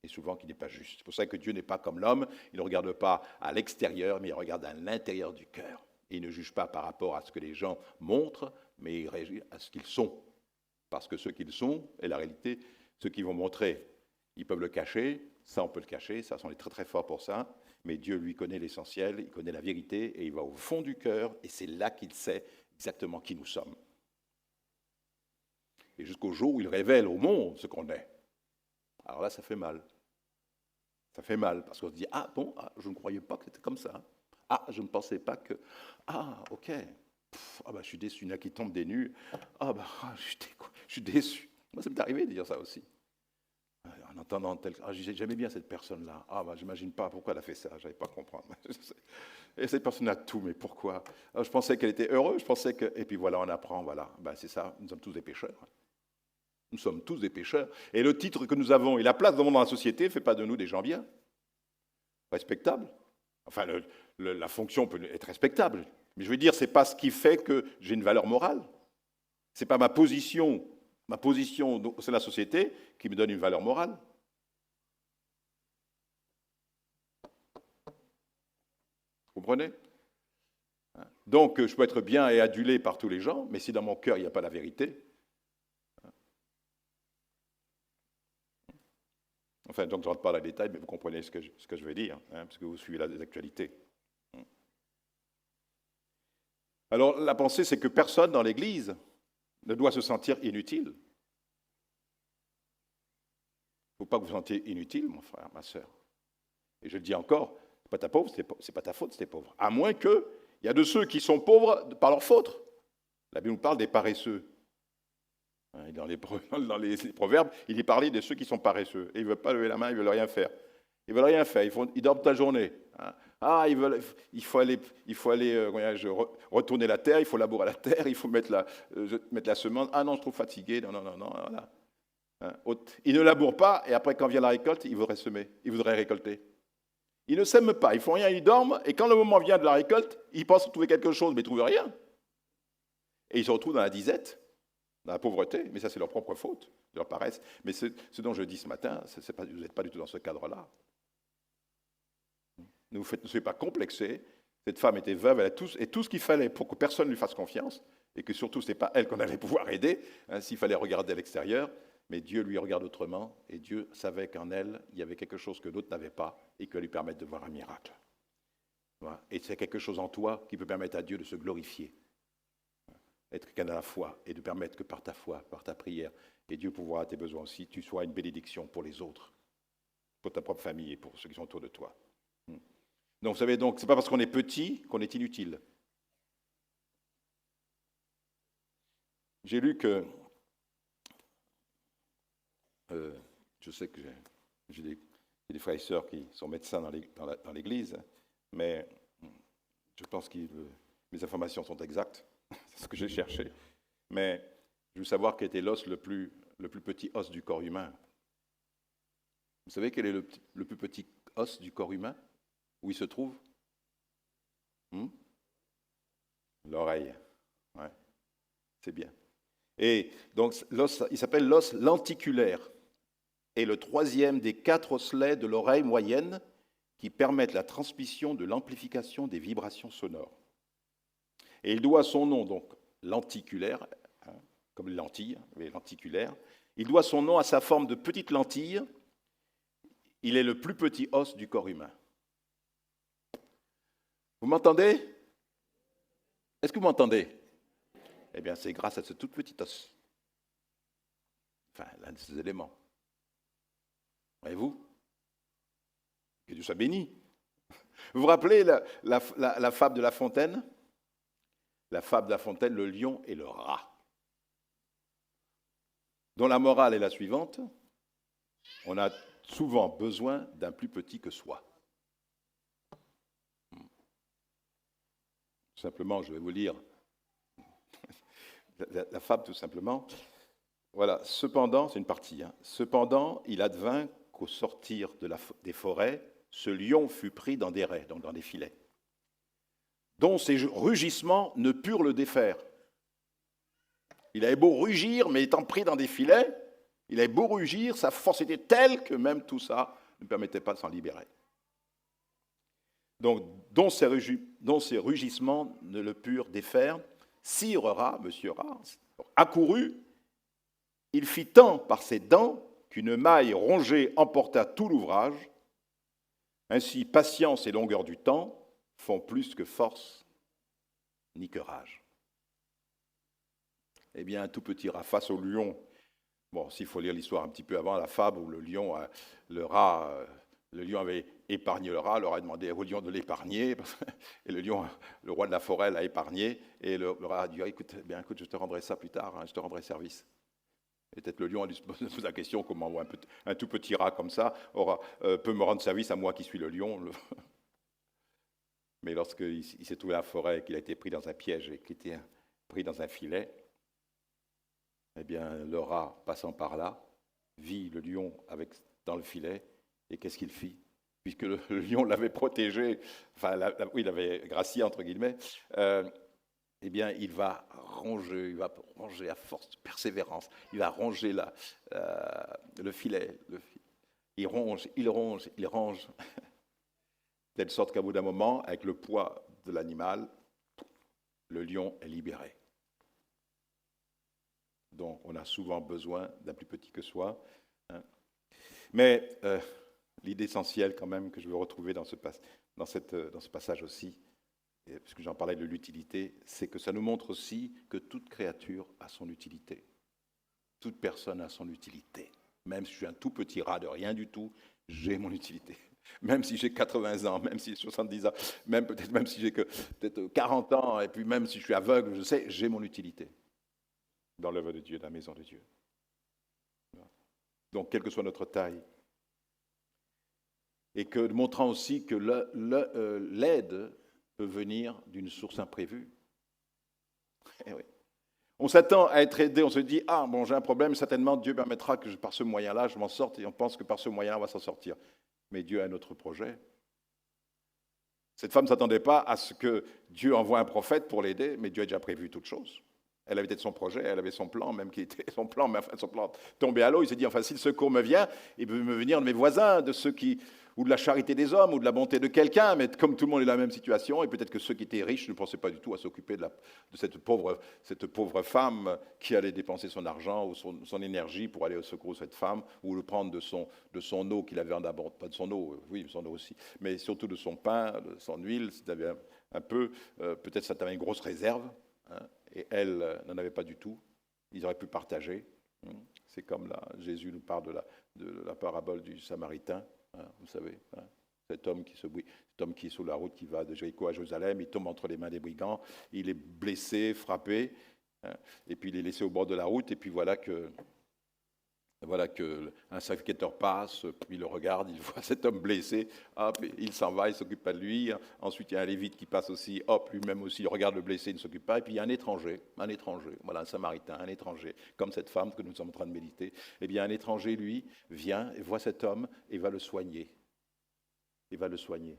et souvent qui n'est pas juste. C'est pour ça que Dieu n'est pas comme l'homme, il ne regarde pas à l'extérieur, mais il regarde à l'intérieur du cœur. Et il ne juge pas par rapport à ce que les gens montrent, mais il réagit à ce qu'ils sont. Parce que ce qu'ils sont est la réalité, ce qu'ils vont montrer, ils peuvent le cacher. Ça, on peut le cacher, ça, on est très très fort pour ça, mais Dieu, lui, connaît l'essentiel, il connaît la vérité, et il va au fond du cœur, et c'est là qu'il sait exactement qui nous sommes. Et jusqu'au jour où il révèle au monde ce qu'on est. Alors là, ça fait mal. Ça fait mal, parce qu'on se dit, ah bon, je ne croyais pas que c'était comme ça. Ah, je ne pensais pas que... Ah, ok. Je suis déçu, il y en a qui tombent des nues. Je suis déçu. Moi, ça m'est arrivé de dire ça aussi. En entendant j'aimais bien cette personne-là. J'imagine pas pourquoi elle a fait ça, je n'avais pas comprendre. Et cette personne a tout, mais pourquoi? Je pensais qu'elle était heureuse, et puis voilà, on apprend, voilà. C'est ça, nous sommes tous des pécheurs. Nous sommes tous des pécheurs. Et le titre que nous avons et la place dans la société ne fait pas de nous des gens bien, respectables. Enfin, la fonction peut être respectable, mais je veux dire, ce n'est pas ce qui fait que j'ai une valeur morale. Ce n'est pas ma position c'est la société qui me donne une valeur morale. Vous comprenez? Donc, je peux être bien et adulé par tous les gens, mais si dans mon cœur, il n'y a pas la vérité. Enfin, donc, je ne rentre pas dans les détails, mais vous comprenez ce que je veux dire, parce que vous suivez les actualités. Alors, la pensée, c'est que personne dans l'Église ne doit se sentir inutile. Il ne faut pas que vous vous sentiez inutile, mon frère, ma sœur. Et je le dis encore, ce n'est pas ta faute si tu es pauvre. À moins qu'il y a de ceux qui sont pauvres par leur faute. La Bible nous parle des paresseux. Dans les proverbes, il est parlé de ceux qui sont paresseux. Et ils ne veulent pas lever la main, ils ne veulent rien faire. Ils ne veulent rien faire, ils dorment toute la journée. Il faut aller retourner la terre, il faut labourer la terre, il faut mettre la semence. Ah non, je suis trop fatigué. Non, voilà. Ils ne labourent pas, et après, quand vient la récolte, ils voudraient semer, ils voudraient récolter. Ils ne sèment pas, ils ne font rien, ils dorment, et quand le moment vient de la récolte, ils pensent trouver quelque chose, mais ils ne trouvent rien. Et ils se retrouvent dans la disette, dans la pauvreté, mais ça, c'est leur propre faute, leur paresse. Mais ce dont je dis ce matin, vous n'êtes pas du tout dans ce cadre-là. Ne vous soyez pas complexés. Cette femme était veuve, elle a tout ce qu'il fallait pour que personne ne lui fasse confiance, et que surtout, ce n'est pas elle qu'on allait pouvoir aider, s'il fallait regarder à l'extérieur, mais Dieu lui regarde autrement, et Dieu savait qu'en elle, il y avait quelque chose que d'autres n'avaient pas, et qui lui permettre de voir un miracle. Voilà. Et c'est quelque chose en toi qui peut permettre à Dieu de se glorifier, être quelqu'un de la foi, et de permettre que par ta foi, par ta prière, et Dieu pourvoira à tes besoins aussi, tu sois une bénédiction pour les autres, pour ta propre famille et pour ceux qui sont autour de toi. Donc, vous savez, ce n'est pas parce qu'on est petit qu'on est inutile. J'ai lu que, je sais que j'ai des frères et sœurs qui sont médecins dans l'Église, mais je pense que mes informations sont exactes, c'est ce que j'ai cherché. Mais je veux savoir quel était l'os le plus petit os du corps humain. Vous savez quel est le plus petit os du corps humain? Où il se trouve? L'oreille. Ouais. C'est bien. Et donc, l'os, il s'appelle l'os lenticulaire. Et le troisième des 4 osselets de l'oreille moyenne qui permettent la transmission de l'amplification des vibrations sonores. Et il doit son nom, donc, lenticulaire, comme les lentilles, mais lenticulaire, il doit son nom à sa forme de petite lentille. Il est le plus petit os du corps humain. Vous m'entendez? Est-ce que vous m'entendez? Eh bien, c'est grâce à ce tout petit os. Enfin, l'un de ces éléments. Voyez-vous? Que Dieu soit béni. Vous vous rappelez la fable de La Fontaine? La fable de La Fontaine, le lion et le rat. Dont la morale est la suivante: on a souvent besoin d'un plus petit que soi. Simplement, je vais vous lire la fable tout simplement. Voilà, cependant, c'est une partie, cependant, il advint qu'au sortir des forêts, ce lion fut pris dans des rets, donc dans des filets, dont ses rugissements ne purent le défaire. Il avait beau rugir, mais étant pris dans des filets, il avait beau rugir, sa force était telle que même tout ça ne permettait pas de s'en libérer. Donc, dont ces rugissements ne le purent défaire, Sire Rat, Monsieur Rat, accourut, il fit tant par ses dents qu'une maille rongée emporta tout l'ouvrage. Ainsi, patience et longueur du temps font plus que force ni que rage. Eh bien, un tout petit rat face au lion. Bon, s'il faut lire l'histoire un petit peu avant, la fable où le lion avait épargné le rat, leur a demandé au lion de l'épargner, et le roi de la forêt l'a épargné, et le rat a dit, écoute, je te rendrai ça plus tard, je te rendrai service. Et peut-être le lion a dû se poser la question, comment un tout petit rat comme ça peut me rendre service à moi qui suis le lion. Mais lorsqu'il s'est trouvé à la forêt et qu'il a été pris dans un piège et qu'il était pris dans un filet, eh bien, le rat, passant par là, vit le lion dans le filet, et qu'est-ce qu'il fit? Puisque le lion l'avait protégé, il l'avait gracié, entre guillemets, eh bien, il va ronger à force de persévérance, il va ronger le filet. Il ronge, de telle sorte qu'à bout d'un moment, avec le poids de l'animal, le lion est libéré. Donc, on a souvent besoin d'un plus petit que soi. Mais l'idée essentielle, quand même, que je veux retrouver dans ce passage aussi, puisque j'en parlais de l'utilité, c'est que ça nous montre aussi que toute créature a son utilité. Toute personne a son utilité. Même si je suis un tout petit rat de rien du tout, j'ai mon utilité. Même si j'ai 80 ans, même si j'ai 70 ans, même si j'ai que peut-être 40 ans, et puis même si je suis aveugle, je sais, j'ai mon utilité dans l'œuvre de Dieu, dans la maison de Dieu. Donc, quelle que soit notre taille, et que montrant aussi que l'aide peut venir d'une source imprévue. Eh oui. On s'attend à être aidé, on se dit, j'ai un problème, certainement Dieu permettra que par ce moyen-là, je m'en sorte, et on pense que par ce moyen-là, on va s'en sortir. Mais Dieu a un autre projet. Cette femme ne s'attendait pas à ce que Dieu envoie un prophète pour l'aider, mais Dieu a déjà prévu toute chose. Elle avait peut-être son projet, elle avait son plan, même qui était son plan, mais enfin son plan tombé à l'eau. Il s'est dit, si le secours me vient, il peut me venir de mes voisins, ou de la charité des hommes, ou de la bonté de quelqu'un, mais comme tout le monde est dans la même situation, et peut-être que ceux qui étaient riches ne pensaient pas du tout à s'occuper de cette pauvre femme qui allait dépenser son argent ou son énergie pour aller au secours de cette femme, ou le prendre de son eau qu'il avait en abondance, pas de son eau, oui, son eau aussi, mais surtout de son pain, de son huile, si tu avais un peu, peut-être ça t'avait une grosse réserve, et elle n'en avait pas du tout. Ils auraient pu partager. C'est comme là, Jésus nous parle de la parabole du Samaritain. Vous savez, Cet homme qui est sur la route qui va de Jéricho à Jérusalem, il tombe entre les mains des brigands, il est blessé, frappé, hein, et puis il est laissé au bord de la route, et puis voilà qu'un sacrificateur passe, puis il le regarde, il voit cet homme blessé, hop, il s'en va, il ne s'occupe pas de lui. Ensuite, il y a un lévite qui passe aussi, hop, lui-même aussi, il regarde le blessé, il ne s'occupe pas. Et puis il y a un étranger, voilà, un samaritain, un étranger, comme cette femme que nous sommes en train de méditer. Eh bien, un étranger, lui, vient et voit cet homme et va le soigner. Il va le soigner,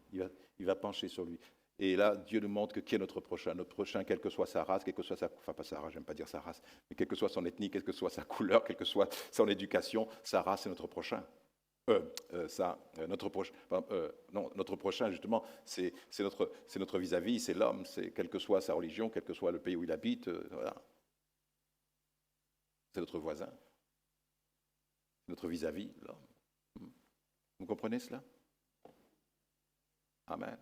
il va pencher sur lui. Et là, Dieu nous montre que qui est notre prochain. Notre prochain, quelle que soit sa race, quelle que soit enfin pas sa race, j'aime pas dire sa race, mais quelle que soit son ethnie, quelle que soit sa couleur, quelle que soit son éducation, sa race est notre prochain. Notre prochain, justement, c'est notre vis-à-vis, c'est l'homme, c'est quelle que soit sa religion, quel que soit le pays où il habite, voilà. C'est notre voisin, notre vis-à-vis, l'homme. Vous comprenez cela? Amen.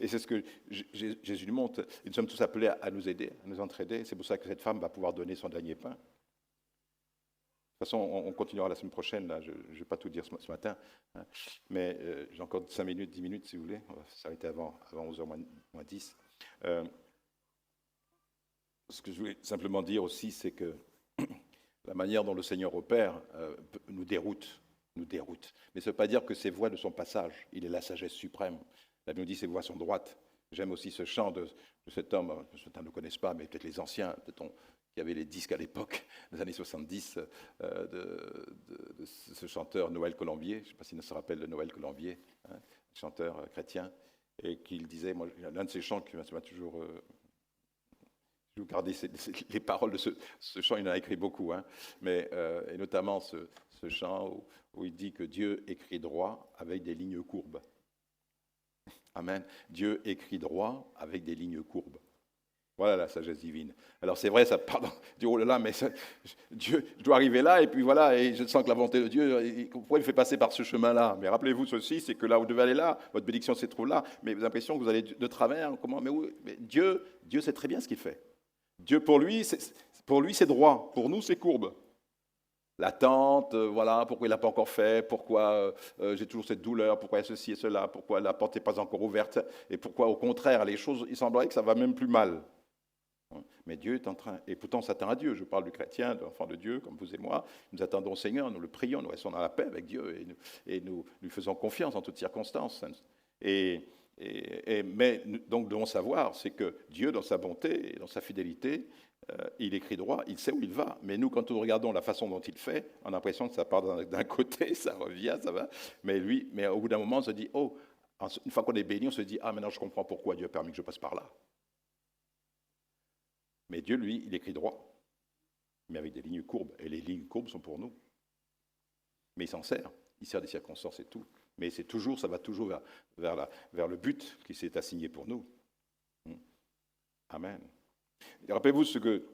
Et c'est ce que Jésus nous montre. Et nous sommes tous appelés à nous aider, à nous entraider. C'est pour ça que cette femme va pouvoir donner son dernier pain. De toute façon, on continuera la semaine prochaine. Là. Je ne vais pas tout dire ce matin. Hein. Mais j'ai encore 5 minutes, 10 minutes, si vous voulez. On va s'arrêter avant 11h moins 10. Ce que je voulais simplement dire aussi, c'est que la manière dont le Seigneur opère nous déroute. Mais ça ne veut pas dire que ses voies ne sont pas sages. Il est la sagesse suprême. La Bible dit ses voies sont droites. J'aime aussi ce chant de cet homme, certains ne le connaissent pas, mais peut-être les anciens, qui avaient les disques à l'époque, des années 70, de ce chanteur Noël Colombier. Je ne sais pas s'il se rappelle de Noël Colombier, hein, chanteur chrétien, et qu'il disait, moi, l'un de ces chants qui m'a toujours... je vais garder les paroles de ce chant, il en a écrit beaucoup, hein, mais, et notamment ce chant où il dit que Dieu écrit droit avec des lignes courbes. Amen. Dieu écrit droit avec des lignes courbes. Voilà la sagesse divine. Alors c'est vrai, ça pardon, Dieu, oh là là, mais Dieu, je dois arriver là, et puis voilà, et je sens que la volonté de Dieu, pourquoi il me fait passer par ce chemin-là? Mais rappelez-vous ceci, c'est que là où vous devez aller là, votre bénédiction se trouve là, mais vous avez l'impression que vous allez de travers, comment? Mais Dieu sait très bien ce qu'il fait. Dieu, pour lui, c'est droit, pour nous, c'est courbe. L'attente, voilà, pourquoi il n'a pas encore fait, pourquoi j'ai toujours cette douleur, pourquoi il y a ceci et cela, pourquoi la porte n'est pas encore ouverte, et pourquoi au contraire, les choses, il semblerait que ça va même plus mal. Mais Dieu est en train, et pourtant on s'attend à Dieu, je parle du chrétien, de l'enfant de Dieu, comme vous et moi, nous attendons au Seigneur, nous le prions, nous restons dans la paix avec Dieu, et nous lui faisons confiance en toutes circonstances. Mais donc devons savoir, c'est que Dieu, dans sa bonté et dans sa fidélité, il écrit droit, il sait où il va. Mais nous, quand nous regardons la façon dont il fait, on a l'impression que ça part d'un côté, ça revient, ça va. Mais au bout d'un moment, on se dit, oh, une fois qu'on est béni, on se dit, ah, maintenant je comprends pourquoi Dieu a permis que je passe par là. Mais Dieu, lui, il écrit droit, mais avec des lignes courbes. Et les lignes courbes sont pour nous. Mais il s'en sert. Il sert des circonstances et tout. Mais ça va toujours vers le but qui s'est assigné pour nous. Amen. Et rappelez-vous ce que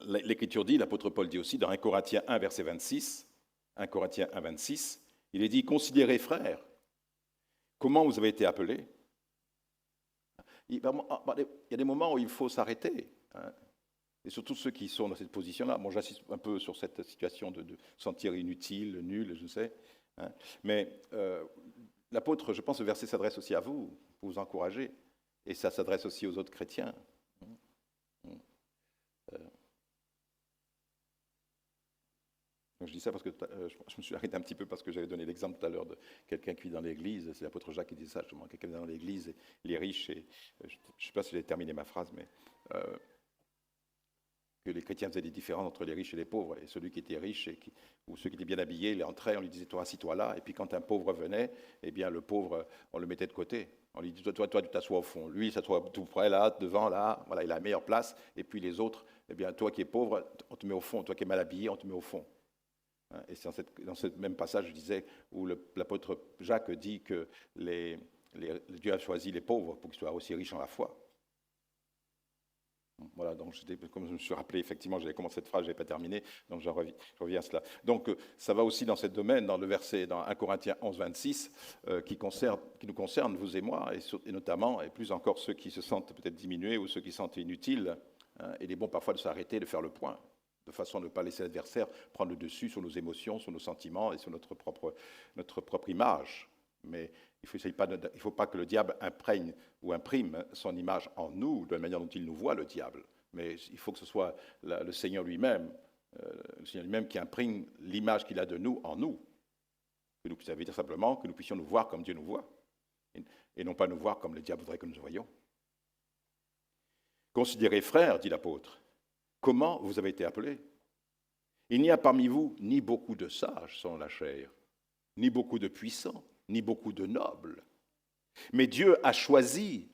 l'Écriture dit, l'apôtre Paul dit aussi dans 1 Corinthiens 1, verset 26. 1 Corinthiens 1, 26. Il est dit, considérez, frères, comment vous avez été appelés. Il y a des moments où il faut s'arrêter. Hein. Et surtout ceux qui sont dans cette position-là. Moi, j'assiste un peu sur cette situation de sentir inutile, nul, je sais. Hein. Mais l'apôtre, je pense, ce verset s'adresse aussi à vous, pour vous encourager. Et ça s'adresse aussi aux autres chrétiens. Donc je dis ça parce que je me suis arrêté un petit peu parce que j'avais donné l'exemple tout à l'heure de quelqu'un qui vit dans l'église. C'est l'apôtre Jacques qui disait ça, justement. Quelqu'un dans l'église, et les riches, et je ne sais pas si j'ai terminé ma phrase, mais que les chrétiens faisaient des différences entre les riches et les pauvres. Et celui qui était riche, ou ceux qui étaient bien habillés, il entrait, on lui disait, toi, assis-toi là. Et puis quand un pauvre venait, eh bien le pauvre, on le mettait de côté. On lui dit, toi, tu t'assois au fond. Lui, il s'assoit tout près, là, devant, là. Voilà, il a la meilleure place. Et puis les autres, eh bien, toi qui es pauvre, on te met au fond. Toi qui es mal habillé, on te met au fond. Et c'est dans ce même passage, je disais, où l'apôtre Jacques dit que Dieu a choisi les pauvres pour qu'ils soient aussi riches en la foi. Voilà, donc comme je me suis rappelé, effectivement, j'avais commencé cette phrase, je n'avais pas terminé, donc je reviens à cela. Donc ça va aussi dans ce domaine, dans le verset, dans 1 Corinthiens 11, 26, qui nous concerne, vous et moi, et notamment, et plus encore ceux qui se sentent peut-être diminués ou ceux qui se sentent inutiles. Hein, il est bon parfois de s'arrêter, de faire le point, de façon à ne pas laisser l'adversaire prendre le dessus sur nos émotions, sur nos sentiments et sur notre propre image. Mais il ne faut pas que le diable imprègne ou imprime son image en nous, de la manière dont il nous voit, le diable. Mais il faut que ce soit le Seigneur lui-même qui imprime l'image qu'il a de nous en nous. Ça veut dire simplement que nous puissions nous voir comme Dieu nous voit, et non pas nous voir comme le diable voudrait que nous nous voyions. Considérez, frères, dit l'apôtre, comment vous avez été appelés. Il n'y a parmi vous ni beaucoup de sages selon la chair, ni beaucoup de puissants, ni beaucoup de nobles. Mais Dieu a choisi,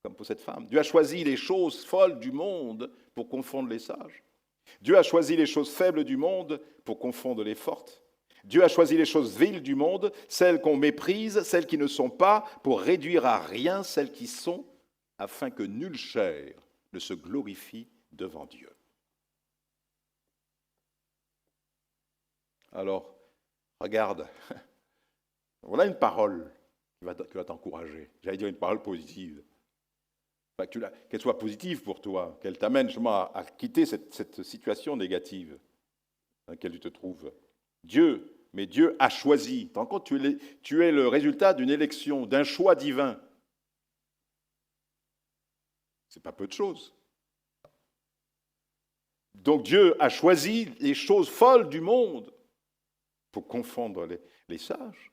comme pour cette femme, Dieu a choisi les choses folles du monde pour confondre les sages. Dieu a choisi les choses faibles du monde pour confondre les fortes. Dieu a choisi les choses viles du monde, celles qu'on méprise, celles qui ne sont pas, pour réduire à rien celles qui sont, afin que nulle chair ne se glorifie devant Dieu. Alors, regarde, voilà une parole qui va t'encourager. J'allais dire une parole positive. Enfin, qu'elle soit positive pour toi, qu'elle t'amène justement à quitter cette situation négative dans laquelle tu te trouves. Mais Dieu a choisi. Tu te rends compte, tu es le résultat d'une élection, d'un choix divin. Ce n'est pas peu de choses. Donc Dieu a choisi les choses folles du monde pour confondre les sages.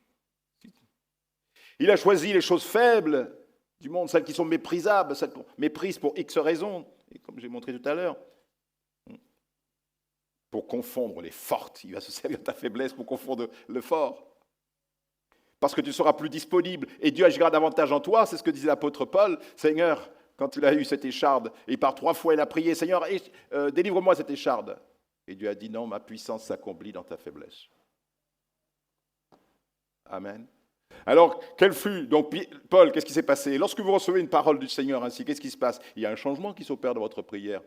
Il a choisi les choses faibles du monde, celles qui sont méprisables, celles qu'on méprise pour X raisons, et comme j'ai montré tout à l'heure, pour confondre les fortes. Il va se servir de ta faiblesse pour confondre le fort. Parce que tu seras plus disponible et Dieu agira davantage en toi, c'est ce que disait l'apôtre Paul. Seigneur, quand il a eu cette écharde, et par 3 fois il a prié, Seigneur, délivre-moi cette écharde. Et Dieu a dit, non, ma puissance s'accomplit dans ta faiblesse. Amen. Alors, quel fut, donc Paul, qu'est-ce qui s'est passé? Lorsque vous recevez une parole du Seigneur ainsi, qu'est-ce qui se passe? Il y a un changement qui s'opère dans votre prière.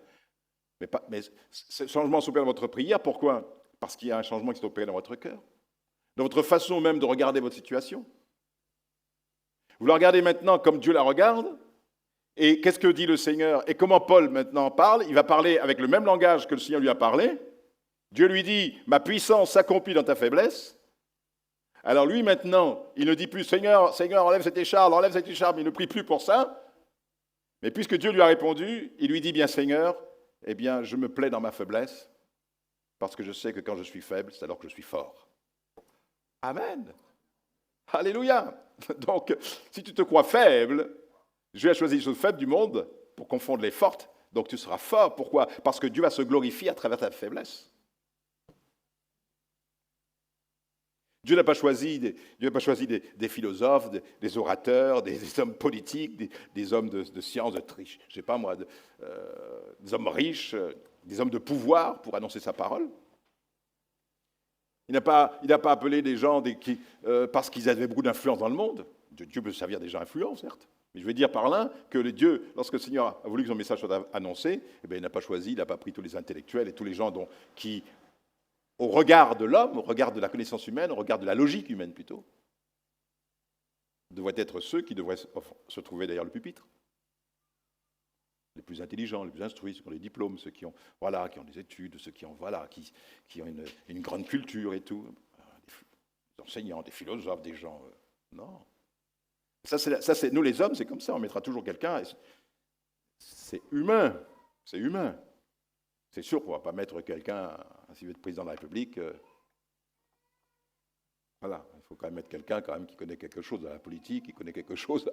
Mais ce changement s'opère dans votre prière, pourquoi? Parce qu'il y a un changement qui s'opère dans votre cœur, dans votre façon même de regarder votre situation. Vous la regardez maintenant comme Dieu la regarde, et qu'est-ce que dit le Seigneur? Et comment Paul maintenant parle? Il va parler avec le même langage que le Seigneur lui a parlé. Dieu lui dit, ma puissance s'accomplit dans ta faiblesse. Alors lui maintenant, il ne dit plus, Seigneur, enlève cette écharpe, il ne prie plus pour ça. Mais puisque Dieu lui a répondu, il lui dit, bien Seigneur, eh bien je me plais dans ma faiblesse, parce que je sais que quand je suis faible, c'est alors que je suis fort. Amen. Alléluia. Donc, si tu te crois faible, Dieu a choisi les choses faibles du monde pour confondre les fortes, donc tu seras fort. Pourquoi? Parce que Dieu va se glorifier à travers ta faiblesse. Dieu n'a pas choisi des philosophes, des orateurs, des hommes politiques, des hommes de science, je sais pas moi, des hommes riches, des hommes de pouvoir pour annoncer sa parole. Il n'a pas appelé des gens parce qu'ils avaient beaucoup d'influence dans le monde. Dieu peut servir des gens influents, certes. Mais je veux dire par là que Dieu, lorsque le Seigneur a voulu que son message soit annoncé, eh bien, il n'a pas choisi, il n'a pas pris tous les intellectuels et tous les gens qui, au regard de l'homme, au regard de la connaissance humaine, au regard de la logique humaine plutôt, devraient être ceux qui devraient se trouver derrière le pupitre. Les plus intelligents, les plus instruits, ceux qui ont des diplômes, ceux qui ont des études, ceux qui ont une grande culture et tout. Des enseignants, des philosophes, des gens... non. Ça, c'est nous les hommes, c'est comme ça, on mettra toujours quelqu'un. C'est humain, c'est humain. C'est sûr qu'on ne va pas mettre quelqu'un, s'il veut être président de la République, voilà, il faut quand même mettre quelqu'un qui connaît quelque chose dans la politique, qui connaît quelque chose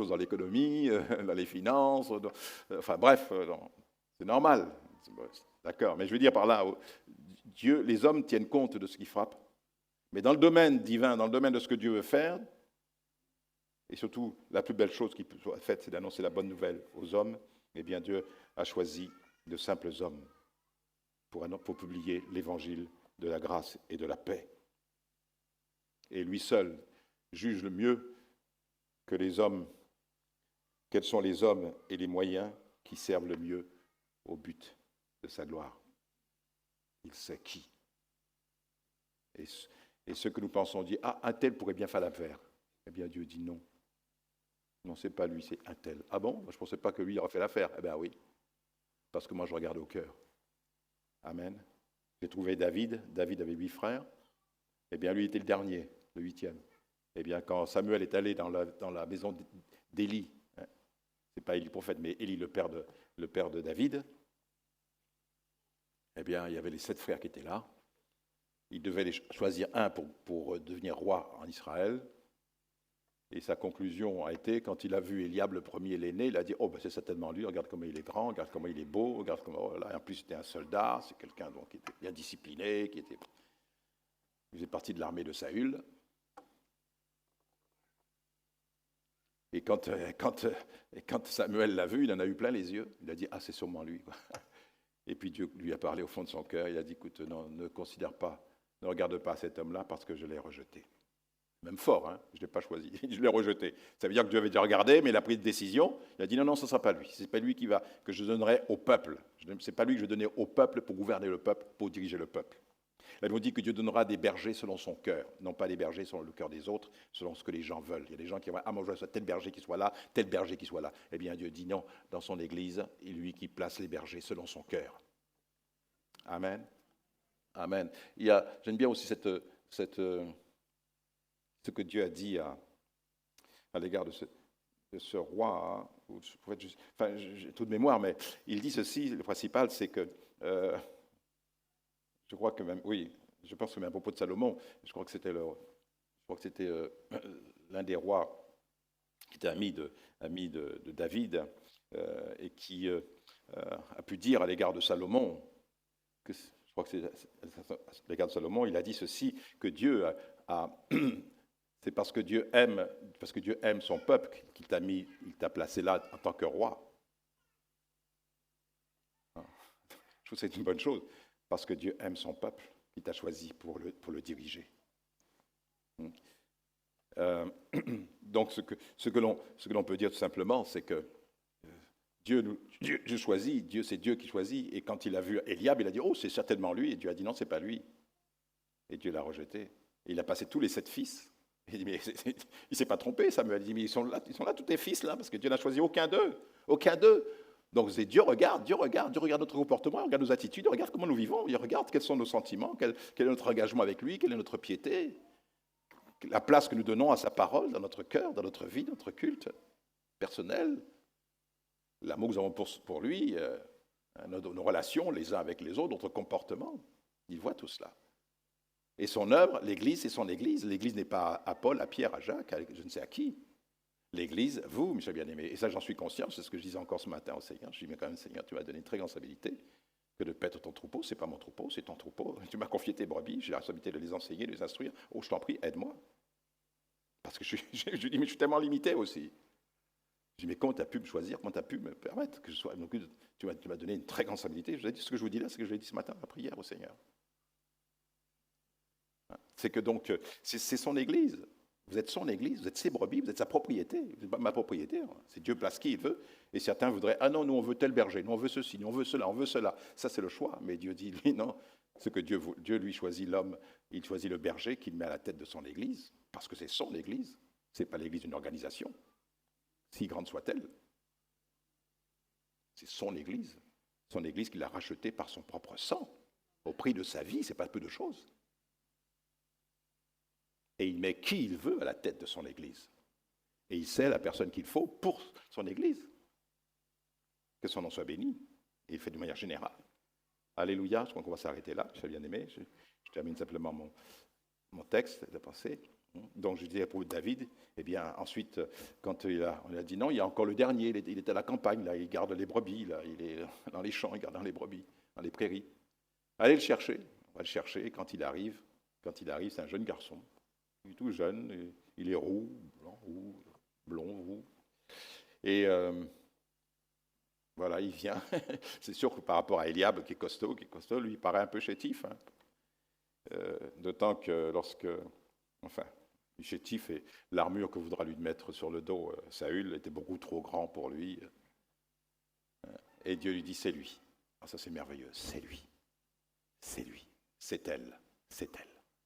dans l'économie, dans les finances, enfin bref, c'est normal, d'accord. Mais je veux dire par là, les hommes tiennent compte de ce qui frappe, mais dans le domaine divin, dans le domaine de ce que Dieu veut faire, et surtout la plus belle chose qui peut être faite, c'est d'annoncer la bonne nouvelle aux hommes, eh bien Dieu a choisi de simples hommes pour publier l'évangile de la grâce et de la paix. Et lui seul juge le mieux que les hommes, quels sont les hommes et les moyens qui servent le mieux au but de sa gloire. Il sait qui. Et ce que nous pensons dit, un tel pourrait bien faire l'affaire. Eh bien Dieu dit non. Non, c'est pas lui, c'est un tel. Ah bon? Je ne pensais pas que lui aurait fait l'affaire. Eh bien oui. Parce que moi, je regarde au cœur. Amen. J'ai trouvé David. David avait 8 frères. Eh bien, lui était le dernier. le 8e. Eh bien, quand Samuel est allé dans la maison d'Élie, hein, c'est pas Élie le prophète, mais Élie le père de David, eh bien, il y avait les 7 frères qui étaient là. Il devait les choisir un pour devenir roi en Israël. Et sa conclusion a été, quand il a vu Éliab, le premier, l'aîné, il a dit « Oh, ben c'est certainement lui, regarde comment il est grand, regarde comment il est beau, regarde comment... Oh là. » Et en plus, c'était un soldat, c'est quelqu'un donc, qui était bien discipliné, il faisait partie de l'armée de Saül. Et quand Samuel l'a vu, il en a eu plein les yeux. Il a dit « Ah, c'est sûrement lui. » Et puis Dieu lui a parlé au fond de son cœur. Il a dit « Écoute, non, ne regarde pas cet homme-là parce que je l'ai rejeté. » Même fort, hein, je ne l'ai pas choisi, je l'ai rejeté. Ça veut dire que Dieu avait déjà regardé, mais il a pris une décision. Il a dit non, ce ne sera pas lui. Ce n'est pas lui que je donnerai au peuple. Ce n'est pas lui que je donnais au peuple pour gouverner le peuple, pour diriger le peuple. Là, nous dit que Dieu donnera des bergers selon son cœur, non pas des bergers selon le cœur des autres, selon ce que les gens veulent. Il y a des gens qui vont moi je veux tel berger qui soit là, tel berger qui soit là. Eh bien, Dieu dit non, dans son Église, il est lui qui place les bergers selon son cœur. Amen. Amen. J'aime bien aussi ce que Dieu a dit à l'égard de ce roi, hein, j'ai tout de mémoire, mais il dit ceci, le principal, c'est que, je crois que même, oui, je pense que même à propos de Salomon, je crois que c'était l'un des rois qui était ami de David, et qui a pu dire à l'égard de Salomon, je crois que c'est à l'égard de Salomon, il a dit ceci, que Dieu c'est parce que Dieu aime son peuple qu'il t'a placé là en tant que roi. Je trouve que c'est une bonne chose, parce que Dieu aime son peuple, qu'il t'a choisi pour le diriger. Donc, ce que l'on peut dire tout simplement, c'est que Dieu choisit, c'est Dieu qui choisit. Et quand il a vu Éliab, il a dit « Oh, c'est certainement lui ». Et Dieu a dit « Non, c'est pas lui ». Et Dieu l'a rejeté. Et il a passé tous les 7 fils. Il dit, mais il ne s'est pas trompé, Samuel. Il dit, mais ils sont là tous tes fils, là, parce que Dieu n'a choisi aucun d'eux. Aucun d'eux. Donc Dieu regarde notre comportement, il regarde nos attitudes, il regarde comment nous vivons, il regarde quels sont nos sentiments, quel est notre engagement avec lui, quelle est notre piété, la place que nous donnons à sa parole dans notre cœur, dans notre vie, notre culte personnel, l'amour que nous avons pour lui, nos relations les uns avec les autres, notre comportement. Il voit tout cela. Et son œuvre, l'Église, c'est son Église. L'Église n'est pas à Paul, à Pierre, à Jacques, à je ne sais à qui. L'Église, vous, mes chers bien-aimés, et ça j'en suis conscient, c'est ce que je disais encore ce matin au Seigneur. Je dis, mais quand même, Seigneur, tu m'as donné une très grande responsabilité que de paître ton troupeau. Ce n'est pas mon troupeau, c'est ton troupeau. Tu m'as confié tes brebis, j'ai la responsabilité de les enseigner, de les instruire. Oh, je t'en prie, aide-moi. Parce que je dis, mais je suis tellement limité aussi. Je dis, mais comment tu as pu me choisir, comment tu as pu me permettre que je sois... Donc, tu m'as donné une très grande responsabilité. Je vous ai dit, ce que je vous dis là, c'est ce que je l'ai dit ce matin à la prière au Seigneur. C'est que donc, c'est son Église. Vous êtes son Église, vous êtes ses brebis, vous êtes sa propriété. Vous n'êtes pas ma propriété. C'est Dieu place qui il veut. Et certains voudraient, ah non, nous on veut tel berger, nous on veut ceci, nous on veut cela, on veut cela. Ça c'est le choix. Mais Dieu dit, lui, non. Ce que Dieu lui choisit l'homme, il choisit le berger qu'il met à la tête de son Église. Parce que c'est son Église. Ce n'est pas l'Église d'une organisation, si grande soit-elle. C'est son Église qu'il a rachetée par son propre sang. Au prix de sa vie, ce n'est pas peu de choses. Et il met qui il veut à la tête de son Église. Et il sait la personne qu'il faut pour son Église. Que son nom soit béni. Et il fait de manière générale. Alléluia, je crois qu'on va s'arrêter là. J'ai bien aimé. Je termine simplement mon texte de pensée. Donc je disais pour David, eh bien ensuite, quand on a dit non, il y a encore le dernier, il est à la campagne, là, il garde les brebis, là, il est dans les champs, il garde les brebis, dans les prairies. Allez le chercher, on va le chercher. Quand il arrive, c'est un jeune garçon. Il est tout jeune, il est roux, blond, roux. Et voilà, il vient. C'est sûr que par rapport à Éliab, qui est costaud, lui, il paraît un peu chétif. Hein. D'autant que chétif, et l'armure que voudra lui mettre sur le dos, Saül, était beaucoup trop grand pour lui. Et Dieu lui dit, c'est lui. Ah, ça, c'est merveilleux, c'est lui. C'est lui, c'est elle.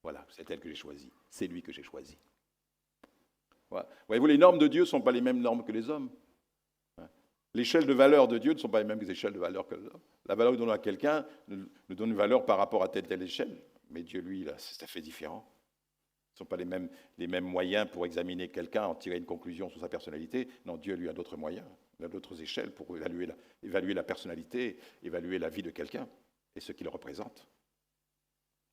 Voilà, c'est elle que j'ai choisie. C'est lui que j'ai choisi. Voilà. Voyez-vous, les normes de Dieu ne sont pas les mêmes normes que les hommes. L'échelle de valeur de Dieu ne sont pas les mêmes échelles de valeur que les hommes. La valeur que nous donnons à quelqu'un nous donne une valeur par rapport à telle échelle. Mais Dieu, lui, là, c'est tout à fait différent. ne sont pas les mêmes moyens pour examiner quelqu'un, en tirer une conclusion sur sa personnalité. Non, Dieu lui a d'autres moyens, il a d'autres échelles pour évaluer la personnalité, évaluer la vie de quelqu'un et ce qu'il représente.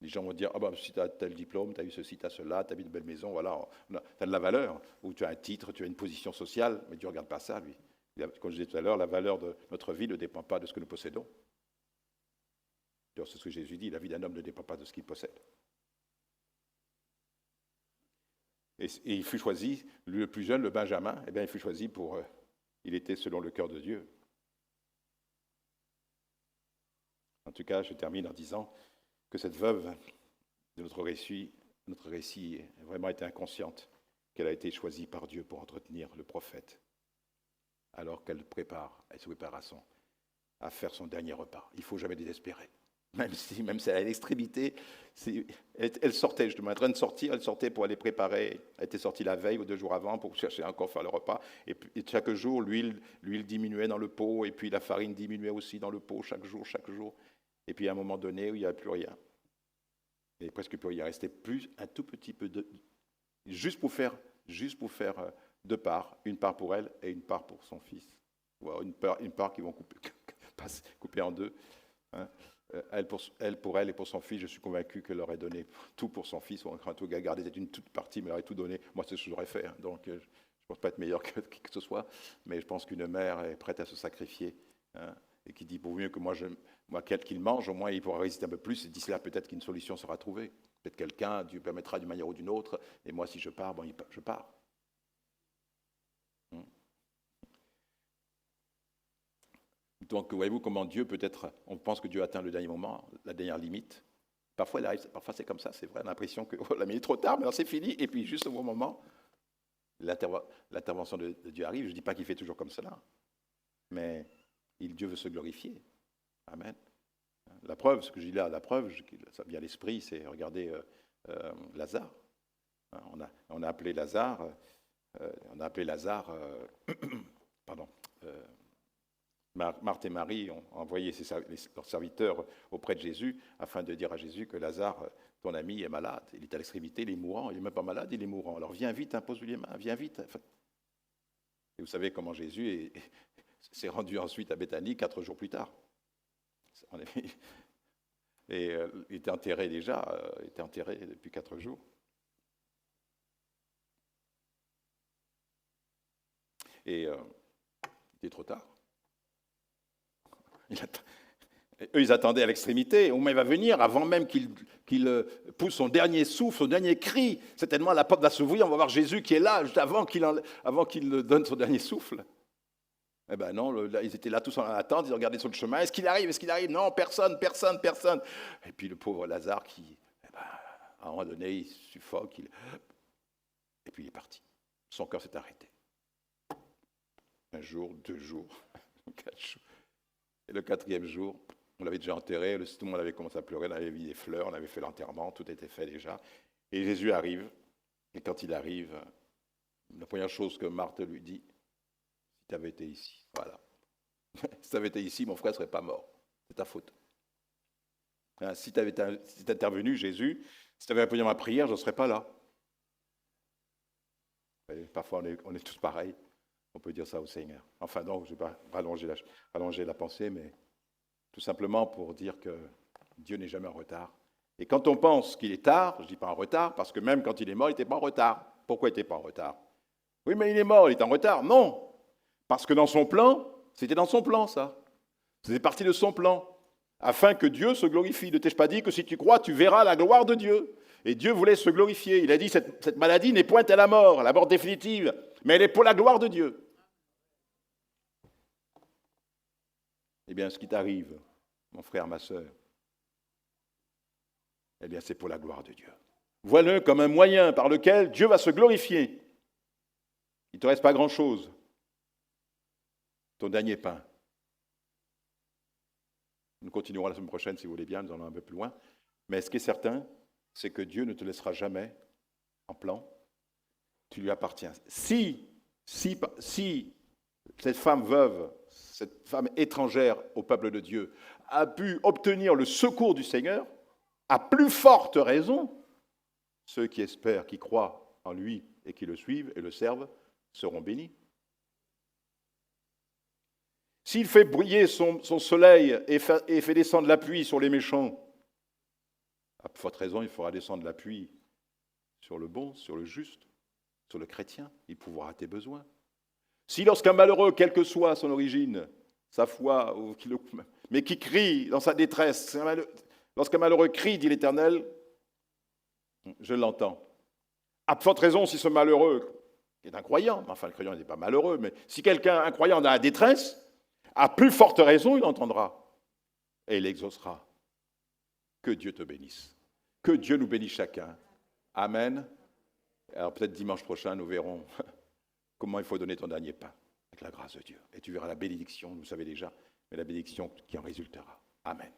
Les gens vont dire, ah ben, si tu as tel diplôme, tu as eu ceci, tu as cela, tu as vu une belle maison, voilà, tu as de la valeur, ou tu as un titre, tu as une position sociale, mais Dieu ne regarde pas ça, lui. Comme je disais tout à l'heure, la valeur de notre vie ne dépend pas de ce que nous possédons. D'ailleurs, c'est ce que Jésus dit, la vie d'un homme ne dépend pas de ce qu'il possède. Et il fut choisi, lui le plus jeune, le Benjamin, eh bien, il fut choisi il était selon le cœur de Dieu. En tout cas, je termine en disant que cette veuve de notre récit a vraiment été inconsciente qu'elle a été choisie par Dieu pour entretenir le prophète, alors qu'elle se prépare à faire son dernier repas. Il ne faut jamais désespérer. Même si elle est à l'extrémité, elle sortait, je demandais de sortir, elle sortait pour aller préparer, elle était sortie la veille ou 2 jours avant pour chercher encore faire le repas, et chaque jour, l'huile diminuait dans le pot, et puis la farine diminuait aussi dans le pot, chaque jour, et puis à un moment donné, où il n'y avait plus rien, et presque plus rien, il restait plus un tout petit peu juste pour faire 2 parts, une part pour elle et une part pour son fils, ou alors une part qu'ils vont couper en 2, hein. Elle pour elle et pour son fils, je suis convaincu qu'elle aurait donné tout pour son fils, ou en tout cas gardé une toute partie, mais elle aurait tout donné. Moi, c'est ce que j'aurais fait, hein. Donc je ne pense pas être meilleur que qui que ce soit, mais je pense qu'une mère est prête à se sacrifier, hein, et qui dit, pour mieux que moi qu'il mange, au moins il pourra résister un peu plus, et d'ici là, peut-être qu'une solution sera trouvée. Peut-être quelqu'un, Dieu permettra d'une manière ou d'une autre, et moi, si je pars, je pars. Donc, voyez-vous comment Dieu on pense que Dieu atteint le dernier moment, la dernière limite. Parfois c'est comme ça, c'est vrai, on a l'impression que oh, il est trop tard, mais c'est fini. Et puis, juste au bon moment, l'intervention de Dieu arrive. Je ne dis pas qu'il fait toujours comme cela, mais Dieu veut se glorifier. Amen. La preuve, ce que je dis là, ça vient à l'esprit, c'est regardez Lazare. On a appelé Lazare, pardon. Marthe et Marie ont envoyé leurs serviteurs auprès de Jésus afin de dire à Jésus que Lazare, ton ami, est malade. Il est à l'extrémité, il est mourant. Il n'est même pas malade, il est mourant. Alors viens vite, impose-lui les mains, viens vite. Et vous savez comment Jésus s'est rendu ensuite à Béthanie 4 jours plus tard. Et il était enterré déjà, il était enterré depuis 4 jours. Et il était trop tard. Eux, ils attendaient à l'extrémité. Au moins, il va venir avant même qu'il pousse son dernier souffle, son dernier cri. Certainement, la porte va s'ouvrir. On va voir Jésus qui est là, juste avant qu'il donne son dernier souffle. Eh bien non, ils étaient là tous en attente. Ils regardaient sur le chemin. Est-ce qu'il arrive? Non, personne. Et puis le pauvre Lazare qui, à un moment donné, il suffoque. Et puis il est parti. Son cœur s'est arrêté. 1 jour, 2 jours, 4 jours. Et le 4e jour, on l'avait déjà enterré, tout le monde avait commencé à pleurer, on avait mis des fleurs, on avait fait l'enterrement, tout était fait déjà. Et Jésus arrive, et quand il arrive, la première chose que Marthe lui dit, si tu avais été ici, voilà. Si tu avais été ici, mon frère ne serait pas mort. C'est ta faute. Hein, si tu avais intervenu, Jésus, si tu avais répondu à ma prière, je ne serais pas là. Et parfois, on est tous pareils. On peut dire ça au Seigneur. Enfin, non, je ne vais pas rallonger la pensée, mais tout simplement pour dire que Dieu n'est jamais en retard. Et quand on pense qu'il est tard, je ne dis pas en retard, parce que même quand il est mort, il n'était pas en retard. Pourquoi il n'était pas en retard? Oui, mais il est mort, il est en retard. Non, parce que dans son plan, c'était dans son plan, ça. C'était partie de son plan, afin que Dieu se glorifie. Ne t'ai-je pas dit que si tu crois, tu verras la gloire de Dieu? Et Dieu voulait se glorifier. Il a dit, cette maladie n'est point à la mort définitive, mais elle est pour la gloire de Dieu. Eh bien, ce qui t'arrive, mon frère, ma sœur, eh bien, c'est pour la gloire de Dieu. Vois-le comme un moyen par lequel Dieu va se glorifier. Il ne te reste pas grand-chose. Ton dernier pain. Nous continuerons la semaine prochaine, si vous voulez bien, nous en allons un peu plus loin. Mais ce qui est certain, c'est que Dieu ne te laissera jamais en plan. Tu lui appartiens. Si cette femme veuve, cette femme étrangère au peuple de Dieu, a pu obtenir le secours du Seigneur, à plus forte raison, Ceux qui espèrent, qui croient en lui et qui le suivent et le servent seront bénis. S'il fait briller son soleil et fait descendre la pluie sur les méchants, à forte raison, il fera descendre la pluie sur le bon, sur le juste, sur le chrétien. Il pourvoira à tes besoins. Si lorsqu'un malheureux, quelle que soit son origine, sa foi, mais qui crie dans sa détresse, lorsqu'un malheureux crie, dit l'Éternel, je l'entends. À forte raison, si ce malheureux est un croyant, enfin le croyant n'est pas malheureux, mais si quelqu'un, un croyant, a la détresse, à plus forte raison, il entendra et il exaucera. Que Dieu te bénisse. Que Dieu nous bénisse chacun. Amen. Alors peut-être dimanche prochain, nous verrons comment il faut donner ton dernier pain, avec la grâce de Dieu. Et tu verras la bénédiction, vous savez déjà, mais la bénédiction qui en résultera. Amen.